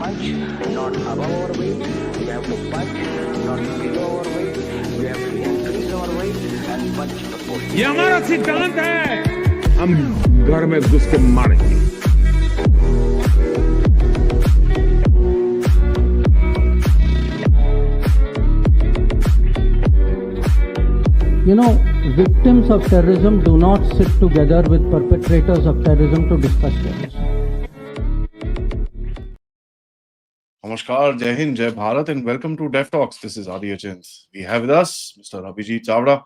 punch, not above our weight. We have to punch, not below our weight. We have to increase our weight and punch the post. ये हमारा सिद्धांत है, हम घर में घुस के मारेंगे। You know, victims of terrorism do not sit together with perpetrators of terrorism to discuss terrorism. Namaskar, Jai Hind, Jai Bharat, and welcome to Dev Talks. This is Abhijit. We have with us Mr. Abhijit Chavda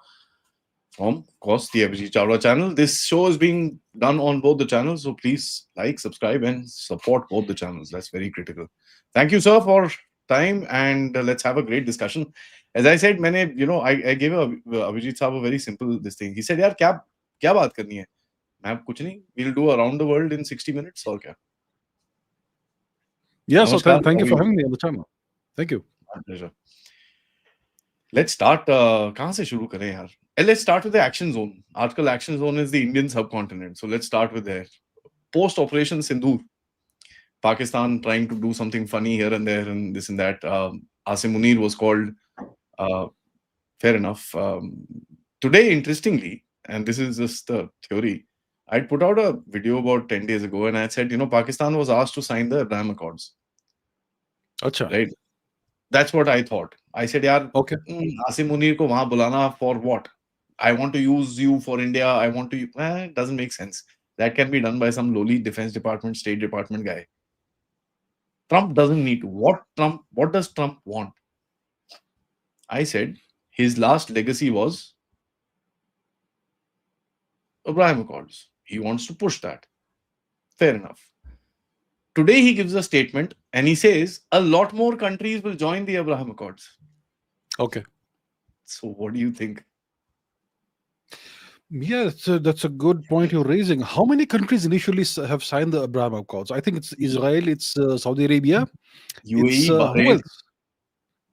from, of course, the Abhijit Chavda channel. This show is being done on both the channels, so please like, subscribe, and support both the channels. That's very critical. Thank you, sir, for time, and let's have a great discussion. As I said, I gave Abhijit Saab a very simple this thing. He said, "Yaar, kya baat karni hai?" Main kuch nahi. We'll do around the world in 60 minutes or kya? Yeah, so Namaskar, thank you for Abhijit. having me on the channel. Thank you. My pleasure. Let's start. कहाँ से शुरू करें यार? Let's start with the action zone. Article action zone is the Indian subcontinent. So let's start with there. Post Operation Sindoor, Pakistan trying to do something funny here and there and this and that. Asim Munir was called. Fair enough. Today, interestingly, and this is just a theory, I'd put out a video about 10 days ago and I said, Pakistan was asked to sign the Abraham Accords. Acha. Right? That's what I thought. I said, yaar, Okay. Asim Munir ko wahan bulana for what? I want to use you for India. I want to... it doesn't make sense. That can be done by some lowly Defense Department, State Department guy. Trump doesn't need to. What does Trump want? I said his last legacy was Abraham Accords. He wants to push that. Fair enough. Today he gives a statement and he says a lot more countries will join the Abraham Accords. Okay. So what do you think? Yeah, that's a good point you're raising. How many countries initially have signed the Abraham Accords? I think it's Israel, it's Saudi Arabia, UAE, it's who Bahrain, else?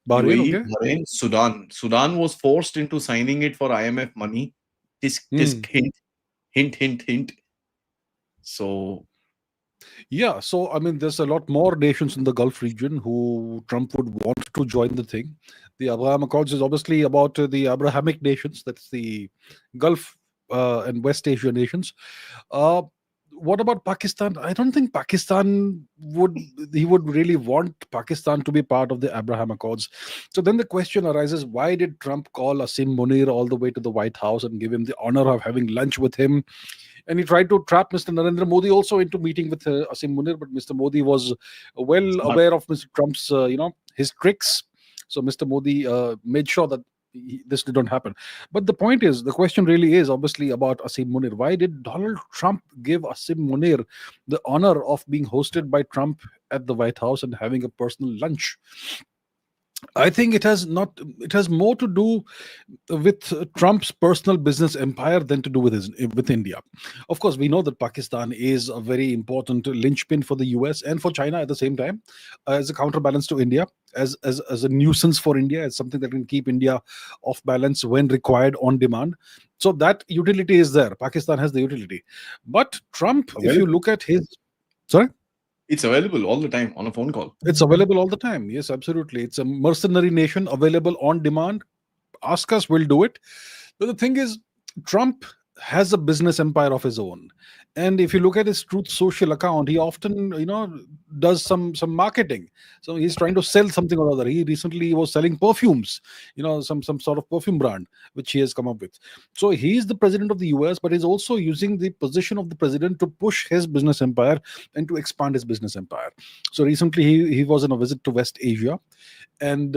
Bahrain, UAE, okay. Bahrain, Sudan. Sudan was forced into signing it for IMF money. Tisk, hint. So Yeah, so I mean, there's a lot more nations in the Gulf region who Trump would want to join the thing. The Abraham Accords is obviously about the Abrahamic nations, that's the Gulf and West Asia nations. What about Pakistan? I don't think he would really want Pakistan to be part of the Abraham Accords. So then the question arises, why did Trump call Asim Munir all the way to the White House and give him the honor of having lunch with him? And he tried to trap Mr. Narendra Modi also into meeting with Asim Munir, but Mr. Modi was well aware of Mr. Trump's, his tricks. So Mr. Modi made sure that this did not happen. But the question really is obviously about Asim Munir. Why did Donald Trump give Asim Munir the honor of being hosted by Trump at the White House and having a personal lunch? I think it has more to do with Trump's personal business empire than to do with India. Of course, we know that Pakistan is a very important linchpin for the US and for China at the same time, as a counterbalance to India, as a nuisance for India, as something that can keep India off balance when required on demand. So that utility is there. Pakistan has the utility. But Trump, if you look at his... Sorry? It's available all the time on a phone call. It's available all the time. Yes, absolutely. It's a mercenary nation available on demand. Ask us, we'll do it. But the thing is, Trump has a business empire of his own. And if you look at his Truth Social account, he often, does some marketing. So he's trying to sell something or other. He recently was selling perfumes, some sort of perfume brand, which he has come up with. So he's the president of the US, but he's also using the position of the president to push his business empire and to expand his business empire. So recently he was on a visit to West Asia, and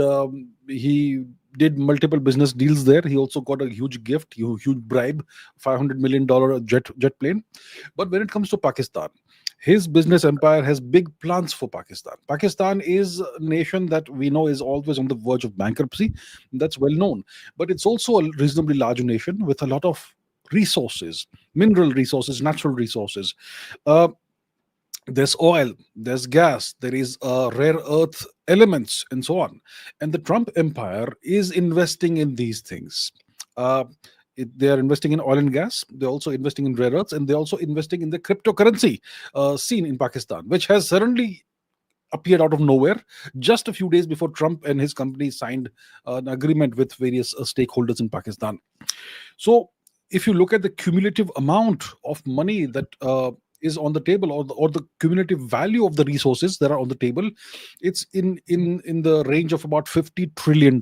he did multiple business deals there. He also got a huge gift, huge bribe, $500 million jet plane. But when it comes to Pakistan, his business empire has big plans for Pakistan. Pakistan is a nation that we know is always on the verge of bankruptcy. That's well known. But it's also a reasonably large nation with a lot of resources, mineral resources, natural resources. There's oil, there's gas, there is rare earth elements, and so on. And the Trump empire is investing in these things. They are investing in oil and gas. They're also investing in rare earths, and they're also investing in the cryptocurrency scene in Pakistan, which has suddenly appeared out of nowhere just a few days before Trump and his company signed an agreement with various stakeholders in Pakistan. So if you look at the cumulative amount of money that is on the table, or the cumulative value of the resources that are on the table, it's in the range of about $50 trillion,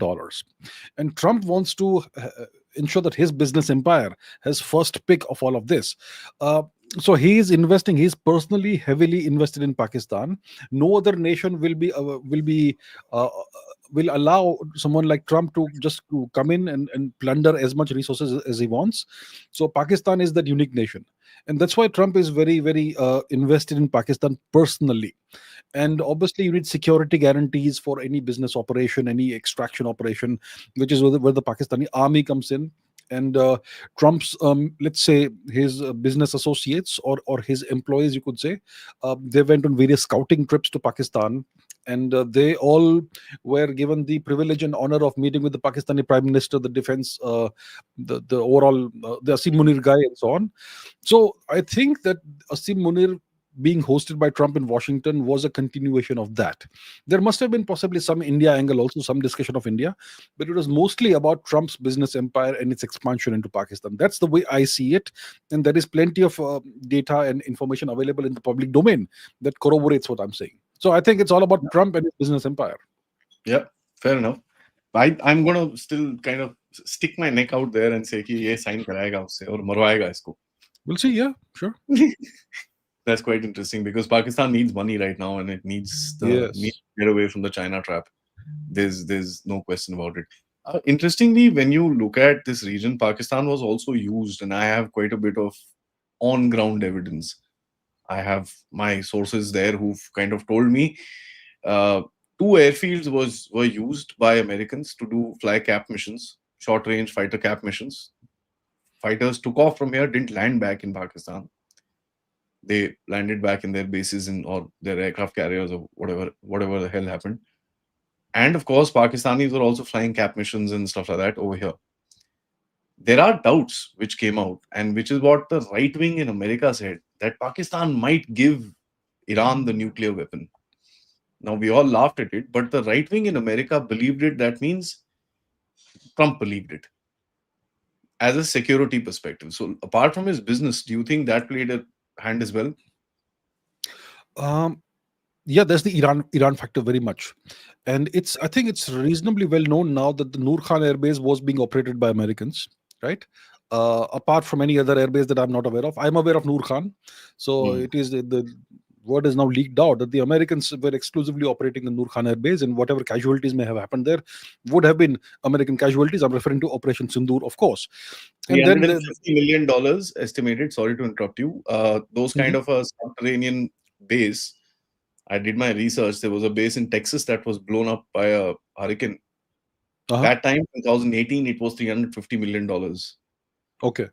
and Trump wants to ensure that his business empire has first pick of all of this. So he is investing. He's personally heavily invested in Pakistan. No other nation will allow someone like Trump to just to come in and plunder as much resources as he wants. So Pakistan is that unique nation, and that's why Trump is very invested in Pakistan personally. And obviously, you need security guarantees for any business operation, any extraction operation, which is where the Pakistani army comes in. And Trump's, let's say, his business associates or his employees, you could say, they went on various scouting trips to Pakistan, and they all were given the privilege and honor of meeting with the Pakistani Prime Minister, the defense, the overall, the Asim Munir guy, and so on. So I think that Asim Munir being hosted by Trump in Washington was a continuation of that. There must have been possibly some India angle, also some discussion of India, but it was mostly about Trump's business empire and its expansion into Pakistan. That's the way I see it, and there is plenty of data and information available in the public domain that corroborates what I'm saying. So I think it's all about Trump and his business empire. Yeah, fair enough. I'm going to still kind of stick my neck out there and say कि ये sign कराएगा उससे और मरवाएगा इसको. We'll see. Yeah, sure. That's quite interesting because Pakistan needs money right now, and it needs Yes. needs to get away from the China trap. There's no question about it. Interestingly, when you look at this region, Pakistan was also used, and I have quite a bit of on-ground evidence. I have my sources there who've kind of told me 2 airfields were used by Americans to do fly cap missions, short-range fighter cap missions. Fighters took off from here, didn't land back in Pakistan. They landed back in their bases or their aircraft carriers or whatever the hell happened. And of course, Pakistanis were also flying cap missions and stuff like that over here. There are doubts which came out, and which is what the right wing in America said, that Pakistan might give Iran the nuclear weapon. Now, we all laughed at it, but the right wing in America believed it. That means Trump believed it as a security perspective. So apart from his business, do you think that played a hand as well? Yeah, there's the Iran factor very much, and I think it's reasonably well known now that the Noor Khan Air Base was being operated by Americans, right? Apart from any other airbase that I'm not aware of. I'm aware of Noor Khan, so it is the word is now leaked out that the Americans were exclusively operating the Noor Khan Air Base, and whatever casualties may have happened there would have been American casualties. I'm referring to Operation Sindoor, of course. And then $350 million estimated. Sorry to interrupt you. Those kind of a subterranean base. I did my research. There was a base in Texas that was blown up by a hurricane. That time, 2018, it was $350 million. Okay.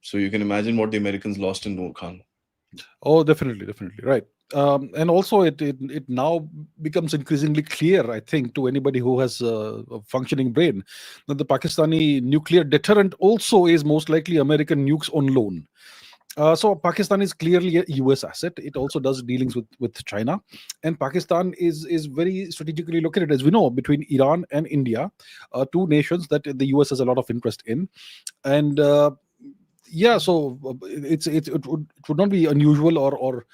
So you can imagine what the Americans lost in Noor Khan. Oh, definitely, right. And also, it now becomes increasingly clear, I think, to anybody who has a functioning brain, that the Pakistani nuclear deterrent also is most likely American nukes on loan. So Pakistan is clearly a US asset. It also does dealings with China, and Pakistan is very strategically located, as we know, between Iran and India, 2 nations that the US has a lot of interest in. And yeah, so it would not be unusual or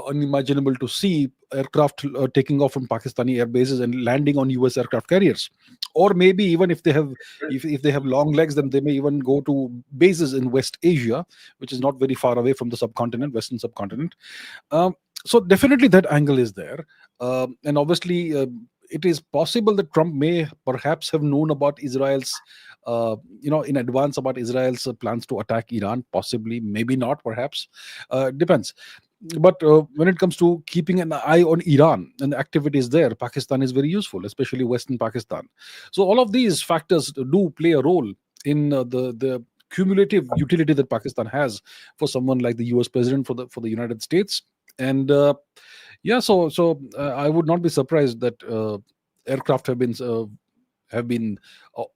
unimaginable to see aircraft taking off from Pakistani air bases and landing on US aircraft carriers, or maybe even if they have long legs, then they may even go to bases in West Asia, which is not very far away from the Western subcontinent. So definitely that angle is there, and obviously it is possible that Trump may perhaps have known about Israel's in advance about Israel's plans to attack Iran, possibly, maybe not, perhaps, depends. But when it comes to keeping an eye on Iran and the activities there, Pakistan is very useful, especially Western Pakistan. So all of these factors do play a role in the cumulative utility that Pakistan has for someone like the US president, for the United States. And so I would not be surprised that aircraft have been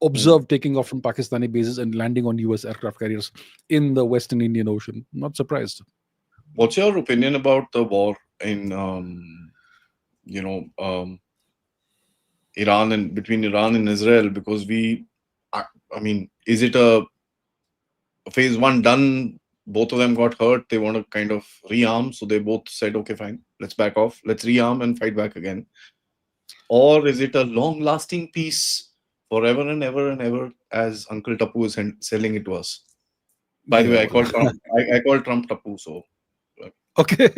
observed taking off from Pakistani bases and landing on US aircraft carriers in the Western Indian Ocean. Not surprised. What's your opinion about the war in you know, Iran and between Iran and Israel, because I mean, is it a phase one done? Both of them got hurt. They want to kind of rearm, so they both said, "Okay, fine, let's back off. Let's rearm and fight back again." Or is it a long-lasting peace forever and ever and ever, as Uncle Tapu is selling it to us? By the way, I call Trump. I call Trump Tapu. So Okay.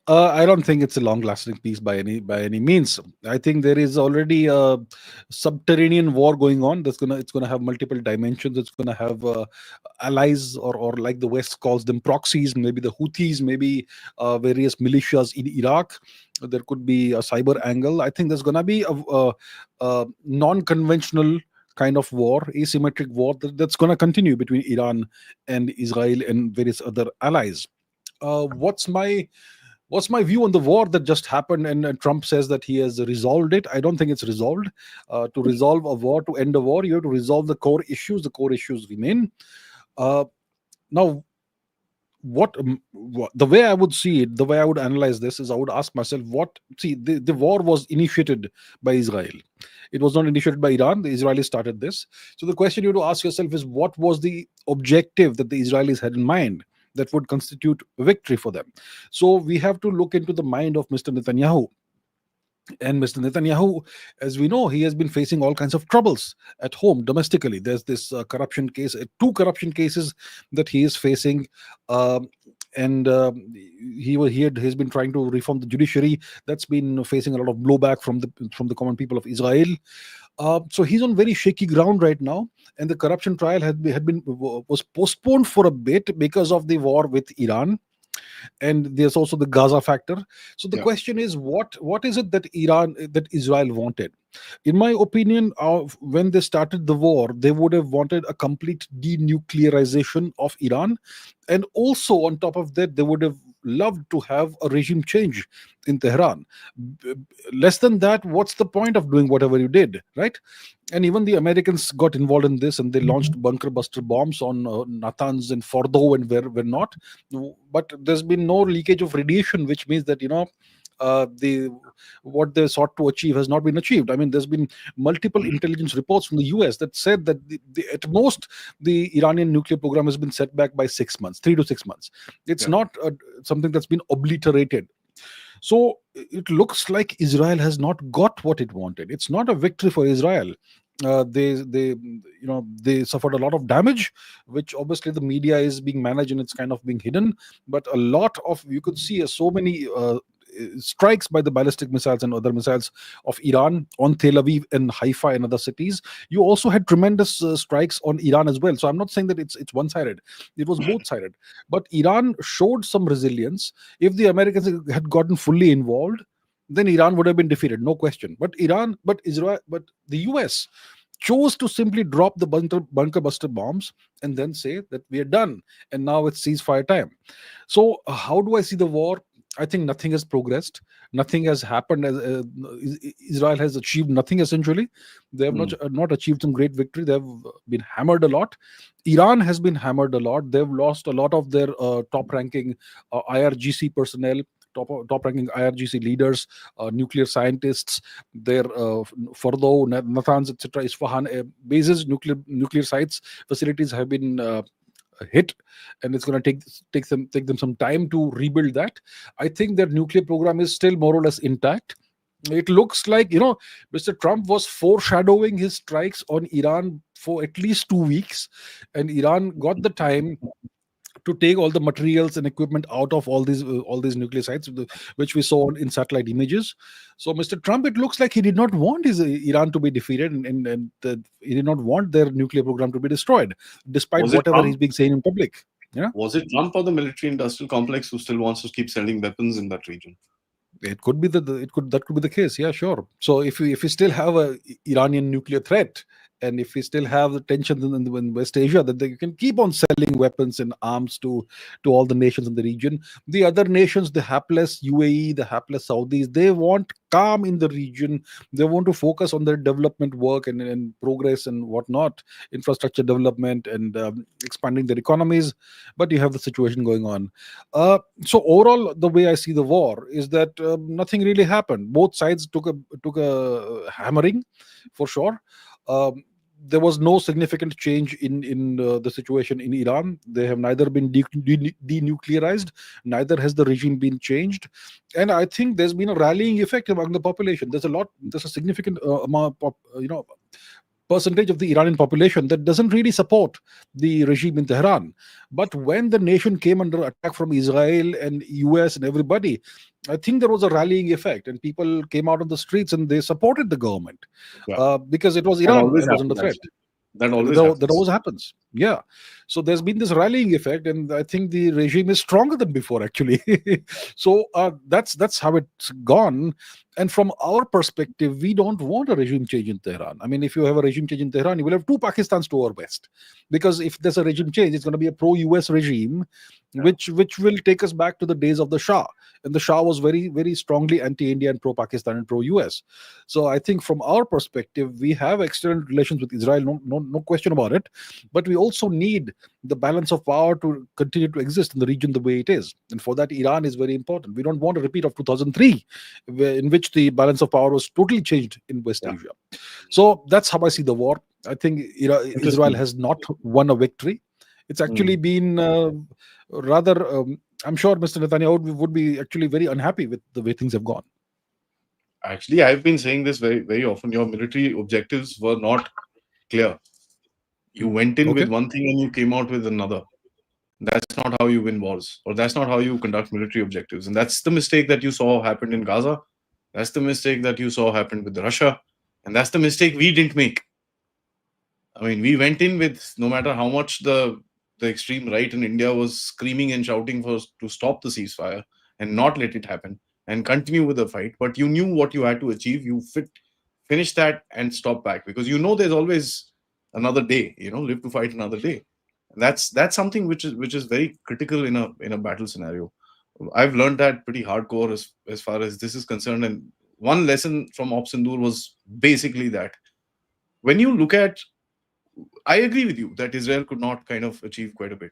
I don't think it's a long-lasting peace by any means. I think there is already a subterranean war going on. It's gonna have multiple dimensions. It's gonna have allies, or like the West calls them, proxies. Maybe the Houthis, maybe various militias in Iraq. There could be a cyber angle. I think there's gonna be a non-conventional kind of war, asymmetric war that's gonna continue between Iran and Israel and various other allies. What's my view on the war that just happened, and Trump says that he has resolved it? I don't think it's resolved. To resolve a war, to end a war, you have to resolve the core issues. The core issues remain. Now, the way I would see it, the way I would analyze this is, I would ask myself, the war was initiated by Israel. It was not initiated by Iran. The Israelis started this. So the question you have to ask yourself is, what was the objective that the Israelis had in mind that would constitute victory for them? So we have to look into the mind of Mr. Netanyahu. And Mr. Netanyahu, as we know, he has been facing all kinds of troubles at home, domestically. There's this corruption case, two corruption cases that he is facing. And he's been trying to reform the judiciary. That's been facing a lot of blowback from the common people of Israel. So he's on very shaky ground right now, and the corruption trial was postponed for a bit because of the war with Iran, and there's also the Gaza factor. So the question is, what is it that Israel wanted? In my opinion, when they started the war, they would have wanted a complete denuclearization of Iran, and also on top of that, they would have loved to have a regime change in Tehran. Less than that, what's the point of doing whatever you did, right? And even the Americans got involved in this, and they launched bunker buster bombs on Natanz and Fordo and where not. But there's been no leakage of radiation, which means that what they sought to achieve has not been achieved. I mean, there's been multiple intelligence reports from the US that said that at most the Iranian nuclear program has been set back by 6 months, 3 to 6 months. It's not something that's been obliterated. So it looks like Israel has not got what it wanted. It's not a victory for Israel. They suffered a lot of damage, which obviously the media is being managed and it's kind of being hidden. But a lot of, you could see so many strikes by the ballistic missiles and other missiles of Iran on Tel Aviv and Haifa and other cities. You also had tremendous strikes on Iran as well. So I'm not saying that it's one-sided. It was both-sided. But Iran showed some resilience. If the Americans had gotten fully involved, then Iran would have been defeated, no question. But the US chose to simply drop the bunker buster bombs and then say that we are done, and now it's ceasefire time. So how do I see the war? I think nothing has progressed. Nothing has happened. Israel has achieved nothing, essentially. They have not achieved some great victory. They have been hammered a lot. Iran has been hammered a lot. They've lost a lot of their top-ranking IRGC personnel, top-ranking IRGC leaders, nuclear scientists, their Fordo, Natanz, etc., Isfahan bases, nuclear sites, facilities have been hit, and it's going to take them some time to rebuild that. I think their nuclear program is still more or less intact. It looks like, Mr. Trump was foreshadowing his strikes on Iran for at least 2 weeks, and Iran got the time to take all the materials and equipment out of all these nuclear sites, which we saw in satellite images. So Mr. Trump, it looks like he did not want his Iran to be defeated, and he did not want their nuclear program to be destroyed, despite whatever he's been saying in public. Yeah. Was it Trump or the military-industrial complex who still wants to keep sending weapons in that region? It could be that could be the case. Yeah, sure. So if we still have a Iranian nuclear threat, And if we still have the tensions in West Asia, then they can keep on selling weapons and arms to all the nations in the region. The other nations, the hapless UAE, the hapless Saudis, they want calm in the region. They want to focus on their development work and progress and whatnot, infrastructure development and expanding their economies. But you have the situation going on. So overall, the way I see the war is that nothing really happened. Both sides took a hammering, for sure. Um, there was no significant change in the situation in Iran. They have neither been denuclearized, neither has the regime been changed, and I think there's been a rallying effect among the population. There's a significant amount of percentage of the Iranian population that doesn't really support the regime in Tehran. But when the nation came under attack from Israel and US and everybody, I think there was a rallying effect, and people came out on the streets and they supported the government Yeah. because it was That Iran always and was under happens. threat. Actually. That That always happens. Yeah. So there's been this rallying effect, and I think the regime is stronger than before, actually. So that's how it's gone. And from our perspective, we don't want a regime change in Tehran. I mean, if you have a regime change in Tehran, you will have two Pakistans to our west. Because if there's a regime change, it's going to be a pro-US regime, which will take us back to the days of the Shah. And the Shah was very, very strongly anti-India and pro-Pakistan and pro-US. So I think from our perspective, we have excellent relations with Israel, no question about it. But we also need the balance of power to continue to exist in the region the way it is. And for that, Iran is very important. We don't want a repeat of 2003, in which the balance of power was totally changed in West Asia. So that's how I see the war. I think Israel has not won a victory. It's actually been rather, I'm sure Mr. Netanyahu would be actually very unhappy with the way things have gone. Actually, I've been saying this very, very often. Your military objectives were not clear. You went in with one thing and you came out with another. That's not how you win wars, or that's not how you conduct military objectives. And that's the mistake that you saw happen in Gaza. That's the mistake that you saw happen with Russia. And that's the mistake we didn't make. I mean, we went in with, no matter how much the extreme right in India was screaming and shouting to stop the ceasefire and not let it happen and continue with the fight. But you knew what you had to achieve. You finish that and stop back, because there's always another day. Live to fight another day. And that's something which is very critical in a battle scenario. I've learned that pretty hardcore as far as this is concerned. And one lesson from Op Sindoor was basically that when you look at, I agree with you that Israel could not kind of achieve quite a bit.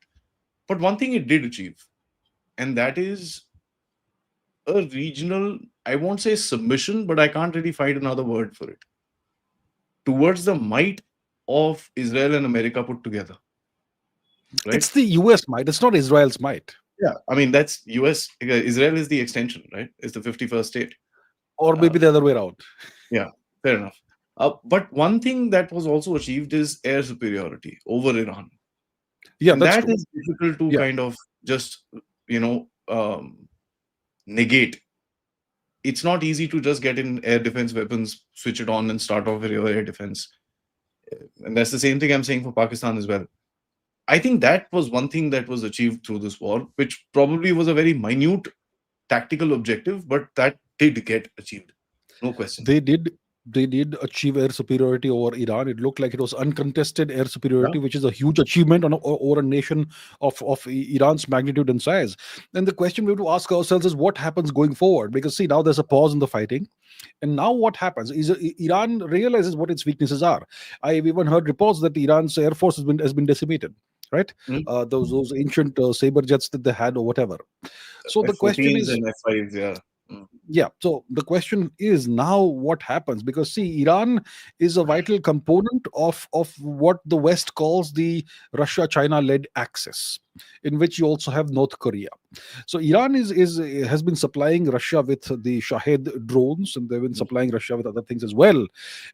But one thing it did achieve, and that is a regional, I won't say submission, but I can't really find another word for it, towards the might of Israel and America put together. Right? It's the US might. It's not Israel's might. Yeah, I mean, that's US. Israel is the extension, right? It's the 51st state. Or maybe the other way around. Yeah, fair enough. But one thing that was also achieved is air superiority over Iran. Yeah, and that is difficult to kind of just, negate. It's not easy to just get in air defense weapons, switch it on and start off with your air defense. And that's the same thing I'm saying for Pakistan as well. I think that was one thing that was achieved through this war, which probably was a very minute tactical objective, but that did get achieved. No question. They did achieve air superiority over Iran. It looked like it was uncontested air superiority, which is a huge achievement over a nation of Iran's magnitude and size. Then the question we have to ask ourselves is what happens going forward? Because see, now there's a pause in the fighting. And now what happens is Iran realizes what its weaknesses are. I've even heard reports that Iran's air force has been decimated, right? Those ancient saber jets that they had or whatever. So the question is, and F5s, yeah. So the question is now what happens? Because see, Iran is a vital component of what the West calls the Russia-China-led axis, in which you also have North Korea. So Iran has been supplying Russia with the Shahed drones, and they've been supplying Russia with other things as well.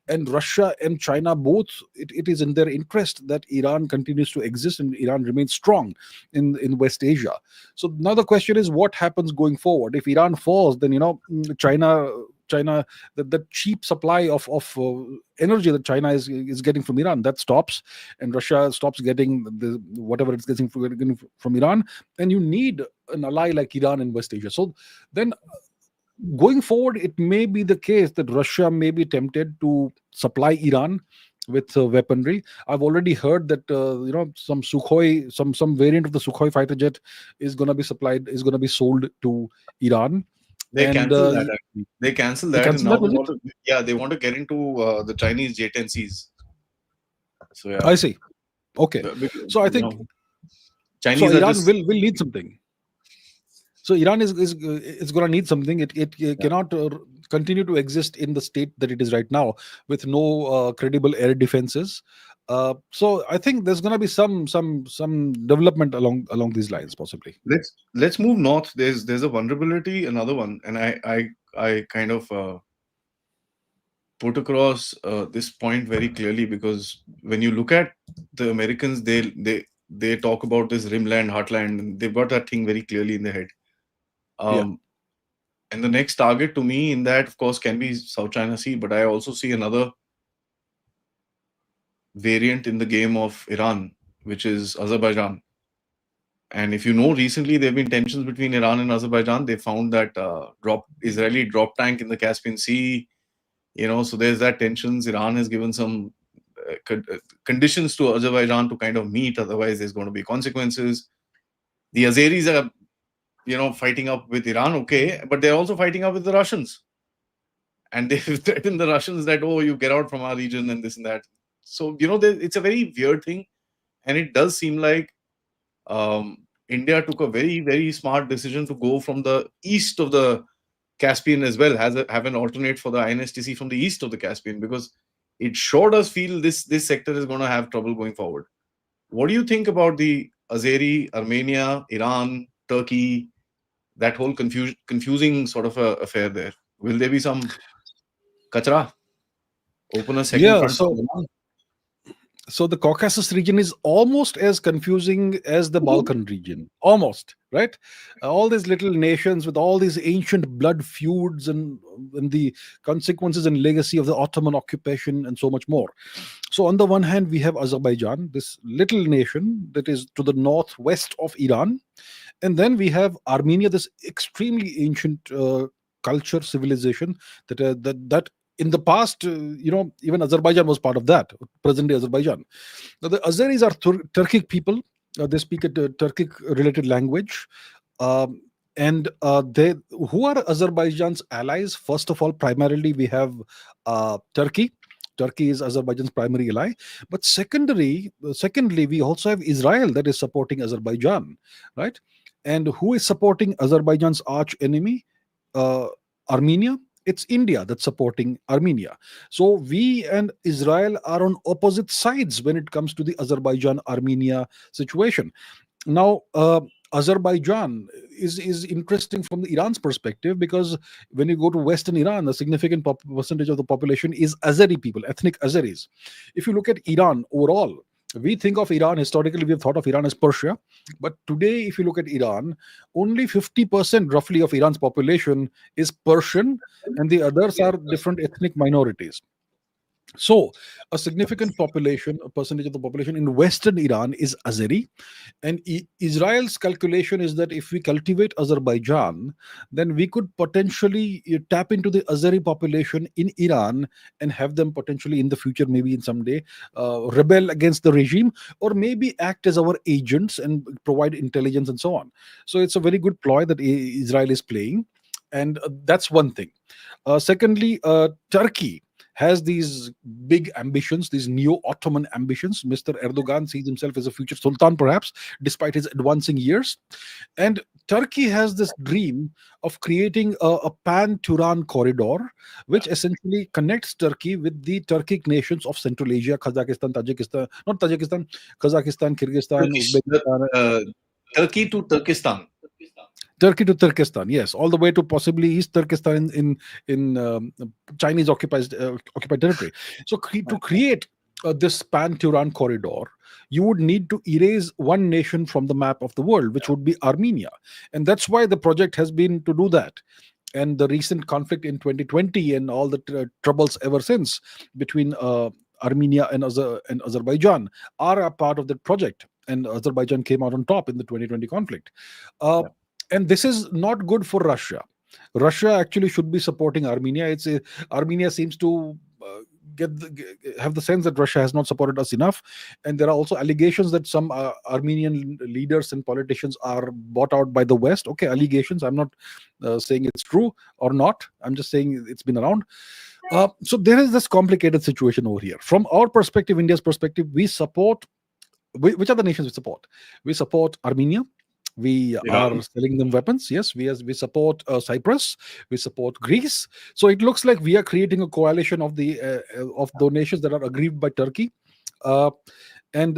And Russia and China both, it is in their interest that Iran continues to exist and Iran remains strong in West Asia. So now the question is what happens going forward? If Iran falls, then China, the cheap supply of energy that China is getting from Iran, that stops, and Russia stops getting whatever it's getting from Iran, and you need an ally like Iran in West Asia. So then going forward, it may be the case that Russia may be tempted to supply Iran with weaponry. I've already heard that some Sukhoi, some variant of the Sukhoi fighter jet is going to be supplied, is going to be sold to Iran, They and cancel that actually. They cancel they that, and cancel now that, they was it? want to. Yeah, they want to get into the Chinese J10Cs. So yeah, I see. Okay, because, so I think so. Chinese are Iran just will need something. So Iran is going to need something. It yeah. cannot continue to exist in the state that it is right now with no credible air defenses. So I think there's going to be some development along these lines, possibly. Let's move north. There's a vulnerability, another one, and I kind of put across this point very clearly, because when you look at the Americans, they talk about this rimland, heartland, and they've got that thing very clearly in their head. Yeah. And the next target to me in that, of course, can be South China Sea, but I also see another variant in the game of Iran, which is Azerbaijan. And if you know, recently there have been tensions between Iran and Azerbaijan. They found that Israeli drop tank in the Caspian Sea. So there's that tensions. Iran has given some conditions to Azerbaijan to kind of meet. Otherwise, there's going to be consequences. The Azeris are, fighting up with Iran, okay, but they're also fighting up with the Russians. And they've threatened the Russians that, oh, you get out from our region and this and that. So, it's a very weird thing. And it does seem like India took a very, very smart decision to go from the east of the Caspian as well, have an alternate for the INSTC from the east of the Caspian, because it sure does feel this sector is going to have trouble going forward. What do you think about the Azeri, Armenia, Iran, Turkey, that whole confusing sort of a affair there? Will there be some kachra? Open a second front? So the Caucasus region is almost as confusing as the Balkan region, almost, right? All these little nations with all these ancient blood feuds and the consequences and legacy of the Ottoman occupation and so much more. So on the one hand, we have Azerbaijan, this little nation that is to the northwest of Iran. And then we have Armenia, this extremely ancient culture, civilization that in the past, even Azerbaijan was part of that, present-day Azerbaijan. Now, the Azeris are Turkic people. They speak a Turkic-related language. And they who are Azerbaijan's allies? First of all, primarily, we have Turkey. Turkey is Azerbaijan's primary ally. But secondly, we also have Israel that is supporting Azerbaijan, right? And who is supporting Azerbaijan's arch enemy? Armenia. It's India that's supporting Armenia. So we and Israel are on opposite sides when it comes to the Azerbaijan-Armenia situation. Now, Azerbaijan is interesting from the Iran's perspective, because when you go to Western Iran, a significant percentage of the population is Azeri people, ethnic Azeris. If you look at Iran overall, we think of Iran, historically, we've thought of Iran as Persia. But today, if you look at Iran, only 50% roughly of Iran's population is Persian, and the others are different ethnic minorities. So, a significant population, a percentage of the population in Western Iran is Azeri. And Israel's calculation is that if we cultivate Azerbaijan, then we could potentially tap into the Azeri population in Iran and have them potentially in the future, maybe in some day, rebel against the regime, or maybe act as our agents and provide intelligence and so on. So, it's a very good ploy that Israel is playing. And that's one thing. Secondly, Turkey has these big ambitions, these neo-Ottoman ambitions. Mr. Erdogan sees himself as a future sultan, perhaps, despite his advancing years. And Turkey has this dream of creating a pan-Turan corridor, which essentially connects Turkey with the Turkic nations of Central Asia, Kazakhstan, Tajikistan, not Tajikistan, Kazakhstan, Kyrgyzstan, Uzbekistan. Turkey to Turkestan. Turkey to Turkestan, yes, all the way to possibly East Turkestan in Chinese occupied territory. So to create this pan-Turan corridor, you would need to erase one nation from the map of the world, which would be Armenia, and that's why the project has been to do that. And the recent conflict in 2020 and all the troubles ever since between Armenia and Azerbaijan are a part of that project, and Azerbaijan came out on top in the 2020 conflict. And this is not good for Russia. Russia actually should be supporting Armenia. Armenia seems to have the sense that Russia has not supported us enough, and there are also allegations that some Armenian leaders and politicians are bought out by the West. Okay, allegations. I'm not saying it's true or not. I'm just saying it's been around. So there is this complicated situation over here. From our perspective, India's perspective, we support. Which are the nations we support? We support Armenia. We Iran. are selling them weapons. Yes, we support Cyprus. We support Greece. So it looks like we are creating a coalition of the nations that are aggrieved by Turkey. And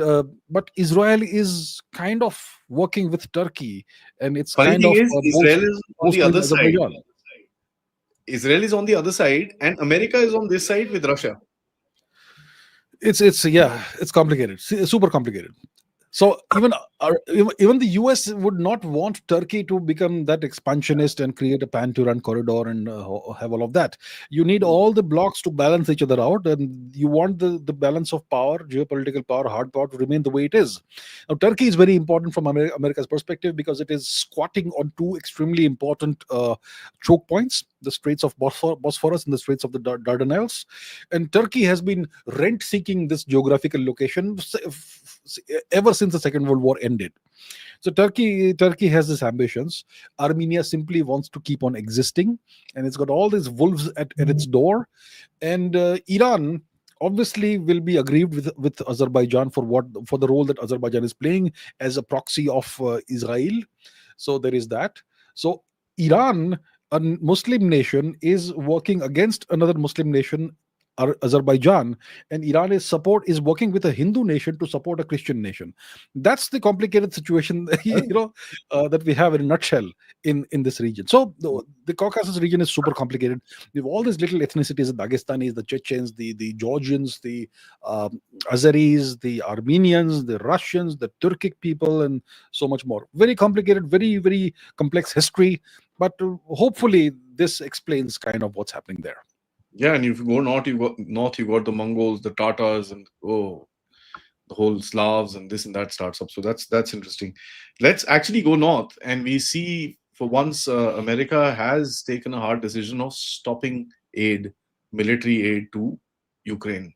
But Israel is kind of working with Turkey, and it's Funny kind thing of is, Israel is on the bolstering other side. Azerbaijan. Israel is on the other side, and America is on this side with Russia. It's complicated, super complicated. So even the US would not want Turkey to become that expansionist and create a pan-Turan corridor and have all of that. You need all the blocks to balance each other out, and you want the balance of power, geopolitical power, hard power, to remain the way it is. Now, Turkey is very important from America's perspective because it is squatting on two extremely important choke points: the Straits of Bosphorus and the Straits of the Dardanelles. And Turkey has been rent-seeking this geographical location ever since the Second World War ended. So Turkey has these ambitions. Armenia simply wants to keep on existing, and it's got all these wolves at its door. And Iran obviously will be aggrieved with Azerbaijan for the role that Azerbaijan is playing as a proxy of Israel. So there is that. So Iran, a Muslim nation, is working against another Muslim nation, Azerbaijan, and Iran is working with a Hindu nation to support a Christian nation. That's the complicated situation, that we have in a nutshell in this region. So the Caucasus region is super complicated. We have all these little ethnicities: the Dagestanis, the Chechens, the Georgians, the Azeris, the Armenians, the Russians, the Turkic people, and so much more. Very complicated, very, very complex history. But hopefully this explains kind of what's happening there. Yeah, and if you go north, you got the Mongols, the Tatars, and the whole Slavs, and this and that starts up. So that's interesting. Let's actually go north, and we see for once America has taken a hard decision of stopping military aid to Ukraine.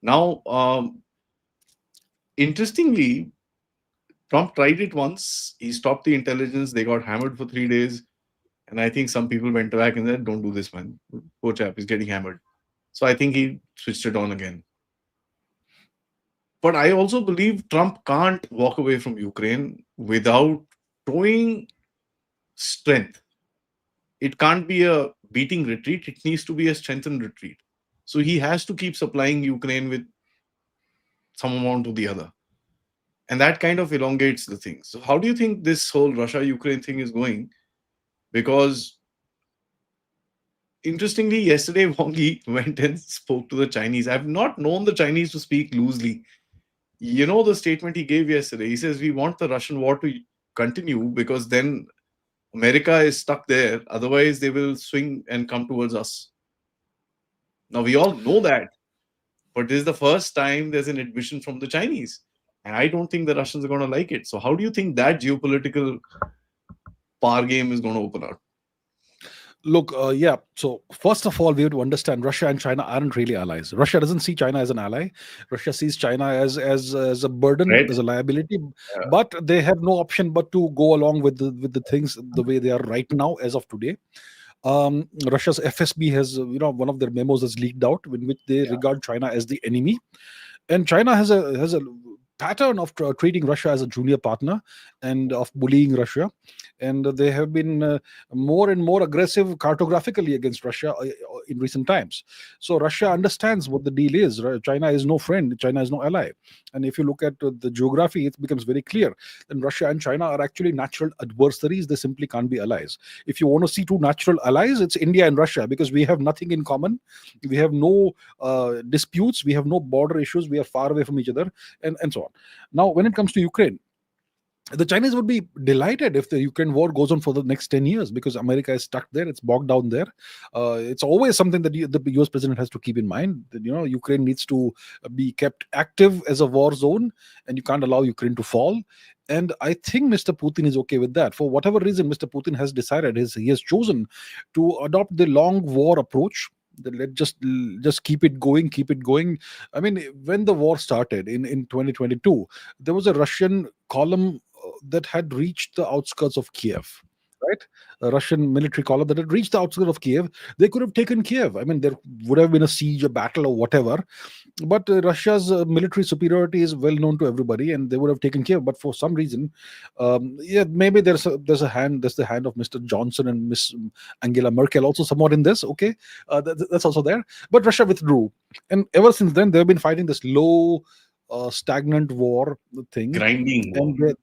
Now, interestingly, Trump tried it once. He stopped the intelligence. They got hammered for 3 days. And I think some people went back and said, don't do this, man. Poor chap is getting hammered. So I think he switched it on again. But I also believe Trump can't walk away from Ukraine without showing strength. It can't be a beating retreat. It needs to be a strengthened retreat. So he has to keep supplying Ukraine with some amount or the other. And that kind of elongates the thing. So how do you think this whole Russia-Ukraine thing is going? Because interestingly, yesterday Wang Yi went and spoke to the Chinese. I've not known the Chinese to speak loosely. You know the statement he gave yesterday. He says, we want the Russian war to continue because then America is stuck there. Otherwise, they will swing and come towards us. Now, we all know that. But this is the first time there's an admission from the Chinese. And I don't think the Russians are going to like it. So how do you think that geopolitical power game is going to open up? Look, so first of all, we have to understand Russia and China aren't really allies. Russia doesn't see China as an ally. Russia sees China as a burden, Right. as a liability. But they have no option but to go along with the things the way they are right now, as of today. Russia's FSB has, one of their memos has leaked out in which they regard China as the enemy, and China has a pattern of treating Russia as a junior partner and of bullying Russia. And they have been more and more aggressive cartographically against Russia in recent times. So Russia understands what the deal is. China is no friend. China is no ally. And if you look at the geography, it becomes very clear that Russia and China are actually natural adversaries. They simply can't be allies. If you want to see two natural allies, it's India and Russia, because we have nothing in common. We have no disputes. We have no border issues. We are far away from each other, and so on. Now, when it comes to Ukraine, the Chinese would be delighted if the Ukraine war goes on for the next 10 years, because America is stuck there. It's bogged down there. It's always something that the US president has to keep in mind. That, Ukraine needs to be kept active as a war zone, and you can't allow Ukraine to fall. And I think Mr. Putin is okay with that. For whatever reason, Mr. Putin has decided, he has chosen to adopt the long war approach. Let just keep it going, keep it going. I mean, when the war started in 2022, there was a Russian column that had reached the outskirts of Kiev, right? A Russian military column that had reached the outskirts of Kiev. They could have taken Kiev. I mean, there would have been a siege, a battle, or whatever. But Russia's military superiority is well known to everybody, and they would have taken Kiev. But for some reason, yeah, maybe there's the hand of Mr. Johnson and Miss Angela Merkel also somewhat in this. Okay, that's also there. But Russia withdrew, and ever since then they've been fighting this low, stagnant war thing, Grinding war. and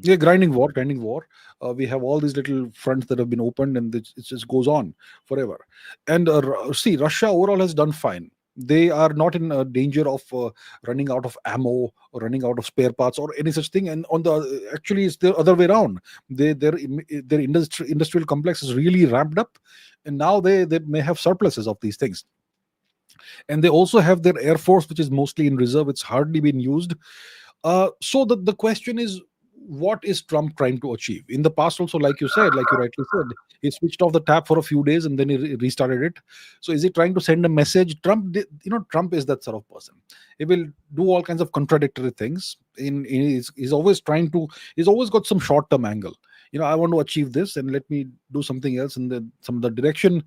yeah, grinding war. We have all these little fronts that have been opened, and it just goes on forever. And see, Russia overall has done fine. They are not in danger of running out of ammo or running out of spare parts or any such thing. And on the actually, it's the other way around. Their industrial complex is really ramped up, and now they may have surpluses of these things. And they also have their air force, which is mostly in reserve. It's hardly been used. So the question is, what is Trump trying to achieve? In the past, also, like you said, like you rightly said, he switched off the tap for a few days and then he restarted it. So is he trying to send a message? Trump is that sort of person. He will do all kinds of contradictory things. He's always he's always got some short-term angle. I want to achieve this, and let me do something else in some other direction.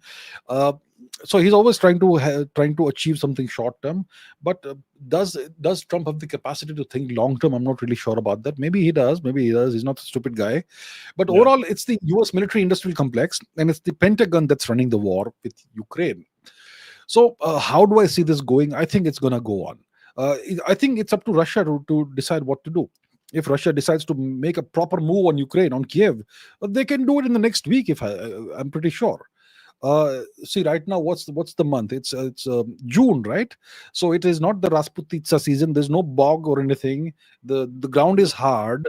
So he's always trying to achieve something short term. But does Trump have the capacity to think long term? I'm not really sure about that. Maybe he does. He's not a stupid guy. But Yeah. overall, it's the US military industrial complex, and it's the Pentagon that's running the war with Ukraine. So how do I see this going? I think it's going to go on. I think it's up to Russia to decide what to do. If Russia decides to make a proper move on Ukraine, on Kiev, they can do it in the next week. I'm pretty sure. See, right now, what's the month? It's June, right? So it is not the Rasputitsa season. There's no bog or anything. The ground is hard,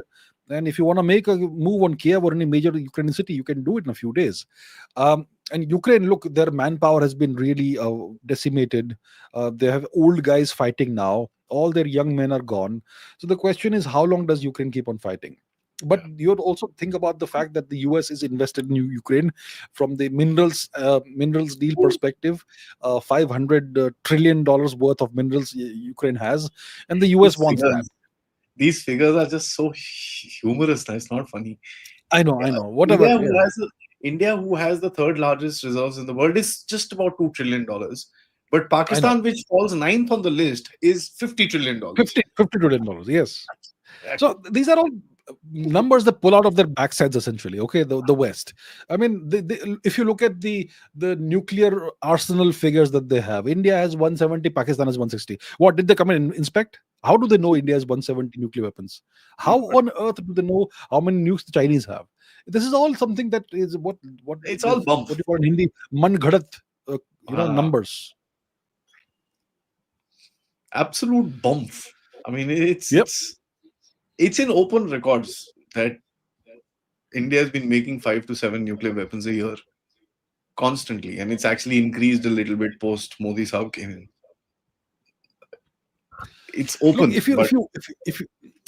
and if you want to make a move on Kiev or any major Ukrainian city, you can do it in a few days. And Ukraine, look, their manpower has been really decimated. They have old guys fighting now. All their young men are gone. So the question is, how long does Ukraine keep on fighting? But you would also think about the fact that the US is invested in Ukraine from the minerals deal perspective. $500 trillion worth of minerals Ukraine has, and the US wants that. These figures are just so humorous. That's not funny. I know. Whatever. India, who has the third largest reserves in the world, is just about $2 trillion. But Pakistan, which falls ninth on the list, is $50 trillion. $50 trillion, yes. So these are all numbers that pull out of their backsides, essentially. Okay, the West. I mean, if you look at the nuclear arsenal figures that they have, India has 170, Pakistan has 160. What did they come and inspect? How do they know India has 170 nuclear weapons? How on earth do they know how many nukes the Chinese have? This is all something that is what it's all bump. What do you call in Hindi? Man ghadat, numbers. Absolute bump. I mean, it's in open records that India has been making 5 to 7 nuclear weapons a year constantly, and it's actually increased a little bit post Modi Sahab came in. It's open. Look,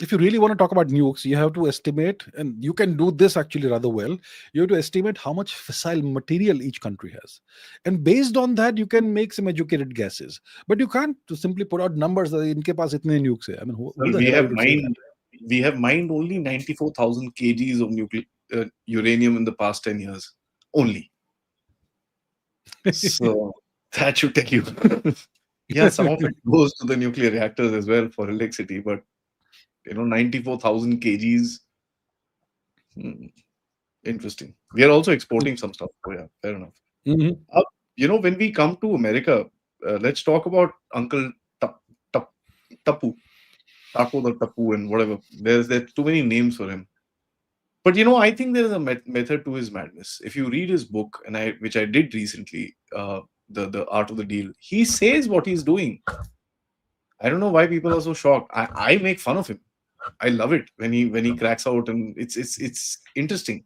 if you really want to talk about nukes, you have to estimate, and you can do this actually rather well. You have to estimate how much fissile material each country has, and based on that, you can make some educated guesses. But you can't simply put out numbers that inke paas itne nukes hai. I mean, we have mined only 94,000 kgs of nuclear uranium in the past 10 years only. So that should tell you. Yeah, some of it goes to the nuclear reactors as well for electricity, but 94,000 kgs. Interesting. We are also exporting some stuff. Oh yeah, fair enough. Mm-hmm. When we come to America, let's talk about Uncle Tapu. Taco the Tapu and whatever. There's too many names for him. But I think there is a method to his madness. If you read his book, which I did recently, the Art of the Deal, he says what he's doing. I don't know why people are so shocked. I make fun of him. I love it when he cracks out, and it's interesting.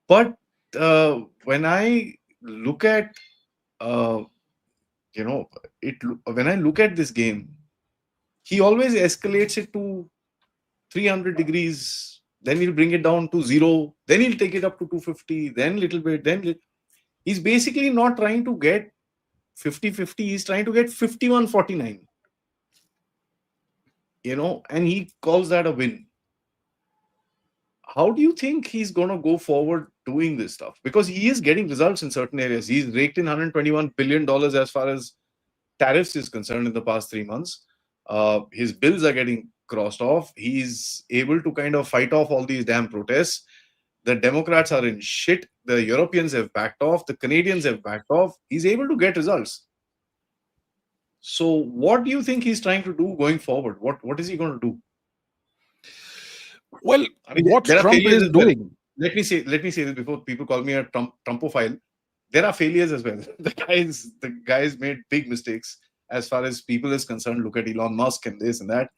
But when I look at when I look at this game, he always escalates it to 300 degrees. Then he'll bring it down to 0. Then he'll take it up to 250. Then little bit. He's basically not trying to get 50-50. He's trying to get 51-49. And he calls that a win. How do you think he's going to go forward doing this stuff? Because he is getting results in certain areas. He's raked in $121 billion as far as tariffs is concerned in the past 3 months. His bills are getting crossed off. He's able to kind of fight off all these damn protests. The Democrats are in shit. The Europeans have backed off. The Canadians have backed off. He's able to get results. So what do you think he's trying to do going forward? What is he going to do? Well, I mean, what there are Trump failures is as well. doing. Let me say this before people call me a Trumpophile. There are failures as well. The guys made big mistakes as far as people is concerned. Look at Elon Musk and this and that.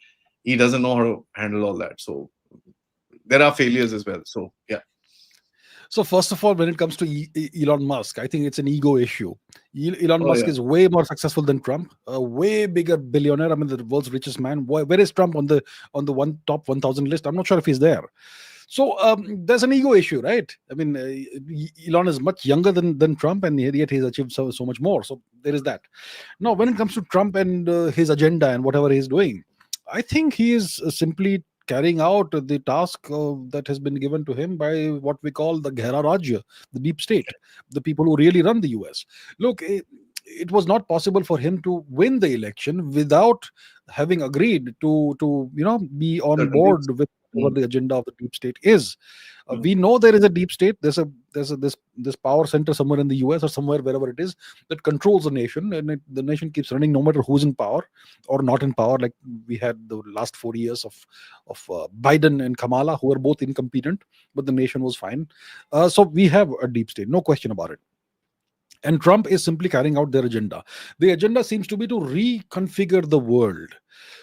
He doesn't know how to handle all that. So there are failures as well. So yeah. So first of all, when it comes to Elon Musk, I think it's an ego issue. Elon Musk yeah. is way more successful than Trump, a way bigger billionaire. I mean, the world's richest man. Where is Trump on the top 1,000 list? I'm not sure if he's there. So there's an ego issue, right? I mean, Elon is much younger than Trump, and yet he's achieved so much more. So there is that. Now, when it comes to Trump and his agenda and whatever he's doing, I think he is simply carrying out the task that has been given to him by what we call the Ghera Rajya, the deep state, the people who really run the US. Look, it was not possible for him to win the election without having agreed to be on board with what the agenda of the deep state is. We know there is a deep state. There's this power center somewhere in the US or somewhere wherever it is that controls the nation, and the nation keeps running no matter who's in power or not in power. Like we had the last 4 years of Biden and Kamala, who were both incompetent, but the nation was fine. So we have a deep state, no question about it. And Trump is simply carrying out their agenda. The agenda seems to be to reconfigure the world.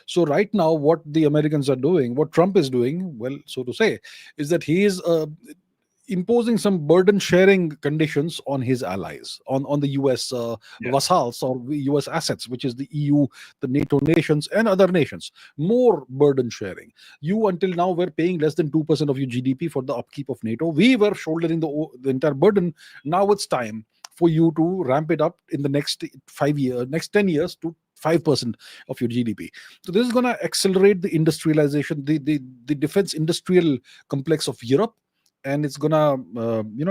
So right now, what the Americans are doing, what Trump is doing, well, so to say, is that he is imposing some burden sharing conditions on his allies, on the US vassals or US assets, which is the EU, the NATO nations, and other nations. More burden sharing. You until now were paying less than 2% of your GDP for the upkeep of NATO. We were shouldering the entire burden. Now it's time for you to ramp it up in the next 10 years to 5% of your GDP. So this is going to accelerate the industrialization, the defense industrial complex of Europe. And it's gonna,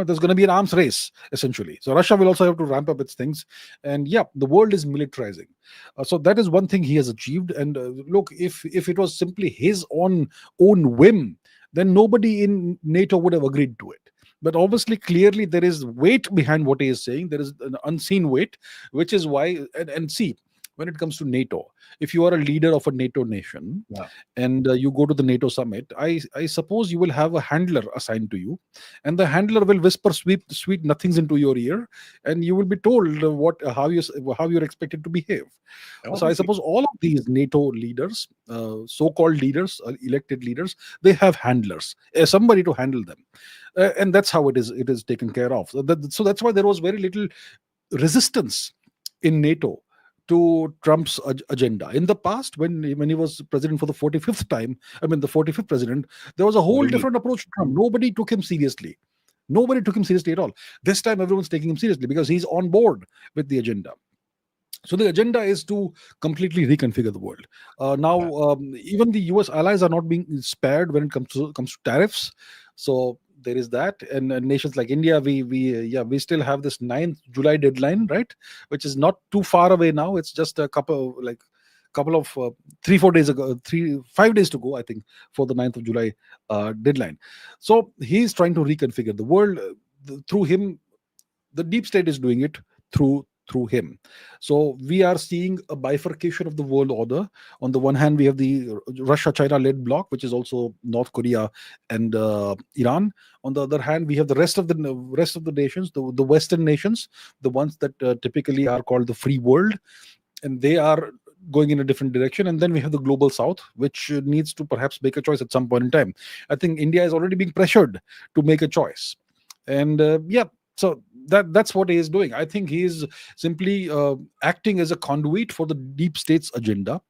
there's gonna be an arms race essentially. So Russia will also have to ramp up its things, and yeah, the world is militarizing. So that is one thing he has achieved. And look, if it was simply his own whim, then nobody in NATO would have agreed to it. But obviously, clearly, there is weight behind what he is saying. There is an unseen weight, which is why, and see, when it comes to NATO, if you are a leader of a NATO nation and you go to the NATO summit, I suppose you will have a handler assigned to you, and the handler will whisper sweet nothings into your ear, and you will be told how you're expected to behave. Obviously. So I suppose all of these NATO leaders, so-called leaders, elected leaders, they have handlers, somebody to handle them, and that's how it is taken care of. So that's why there was very little resistance in NATO to Trump's agenda. In the past, when he was president for the 45th time, the 45th president, there was a whole different approach to Trump. Nobody took him seriously. Nobody took him seriously at all. This time, everyone's taking him seriously because he's on board with the agenda. So the agenda is to completely reconfigure the world. Now, even the US allies are not being spared when it comes to tariffs. So there is that, and nations like India, we still have this 9th July deadline, right? Which is not too far away now. It's just a couple of 3-4 days ago, 5 days to go, I think, for the 9th of July deadline. So he's trying to reconfigure the world through him. The deep state is doing it through him. So we are seeing a bifurcation of the world order. On the one hand, we have the Russia-China-led bloc, which is also North Korea and Iran. On the other hand, we have the rest of the nations, the Western nations, the ones that typically are called the free world, and they are going in a different direction. And then we have the global south, which needs to perhaps make a choice at some point in time. I think India is already being pressured to make a choice. And so that's what he is doing. I think he is simply acting as a conduit for the deep state's agenda.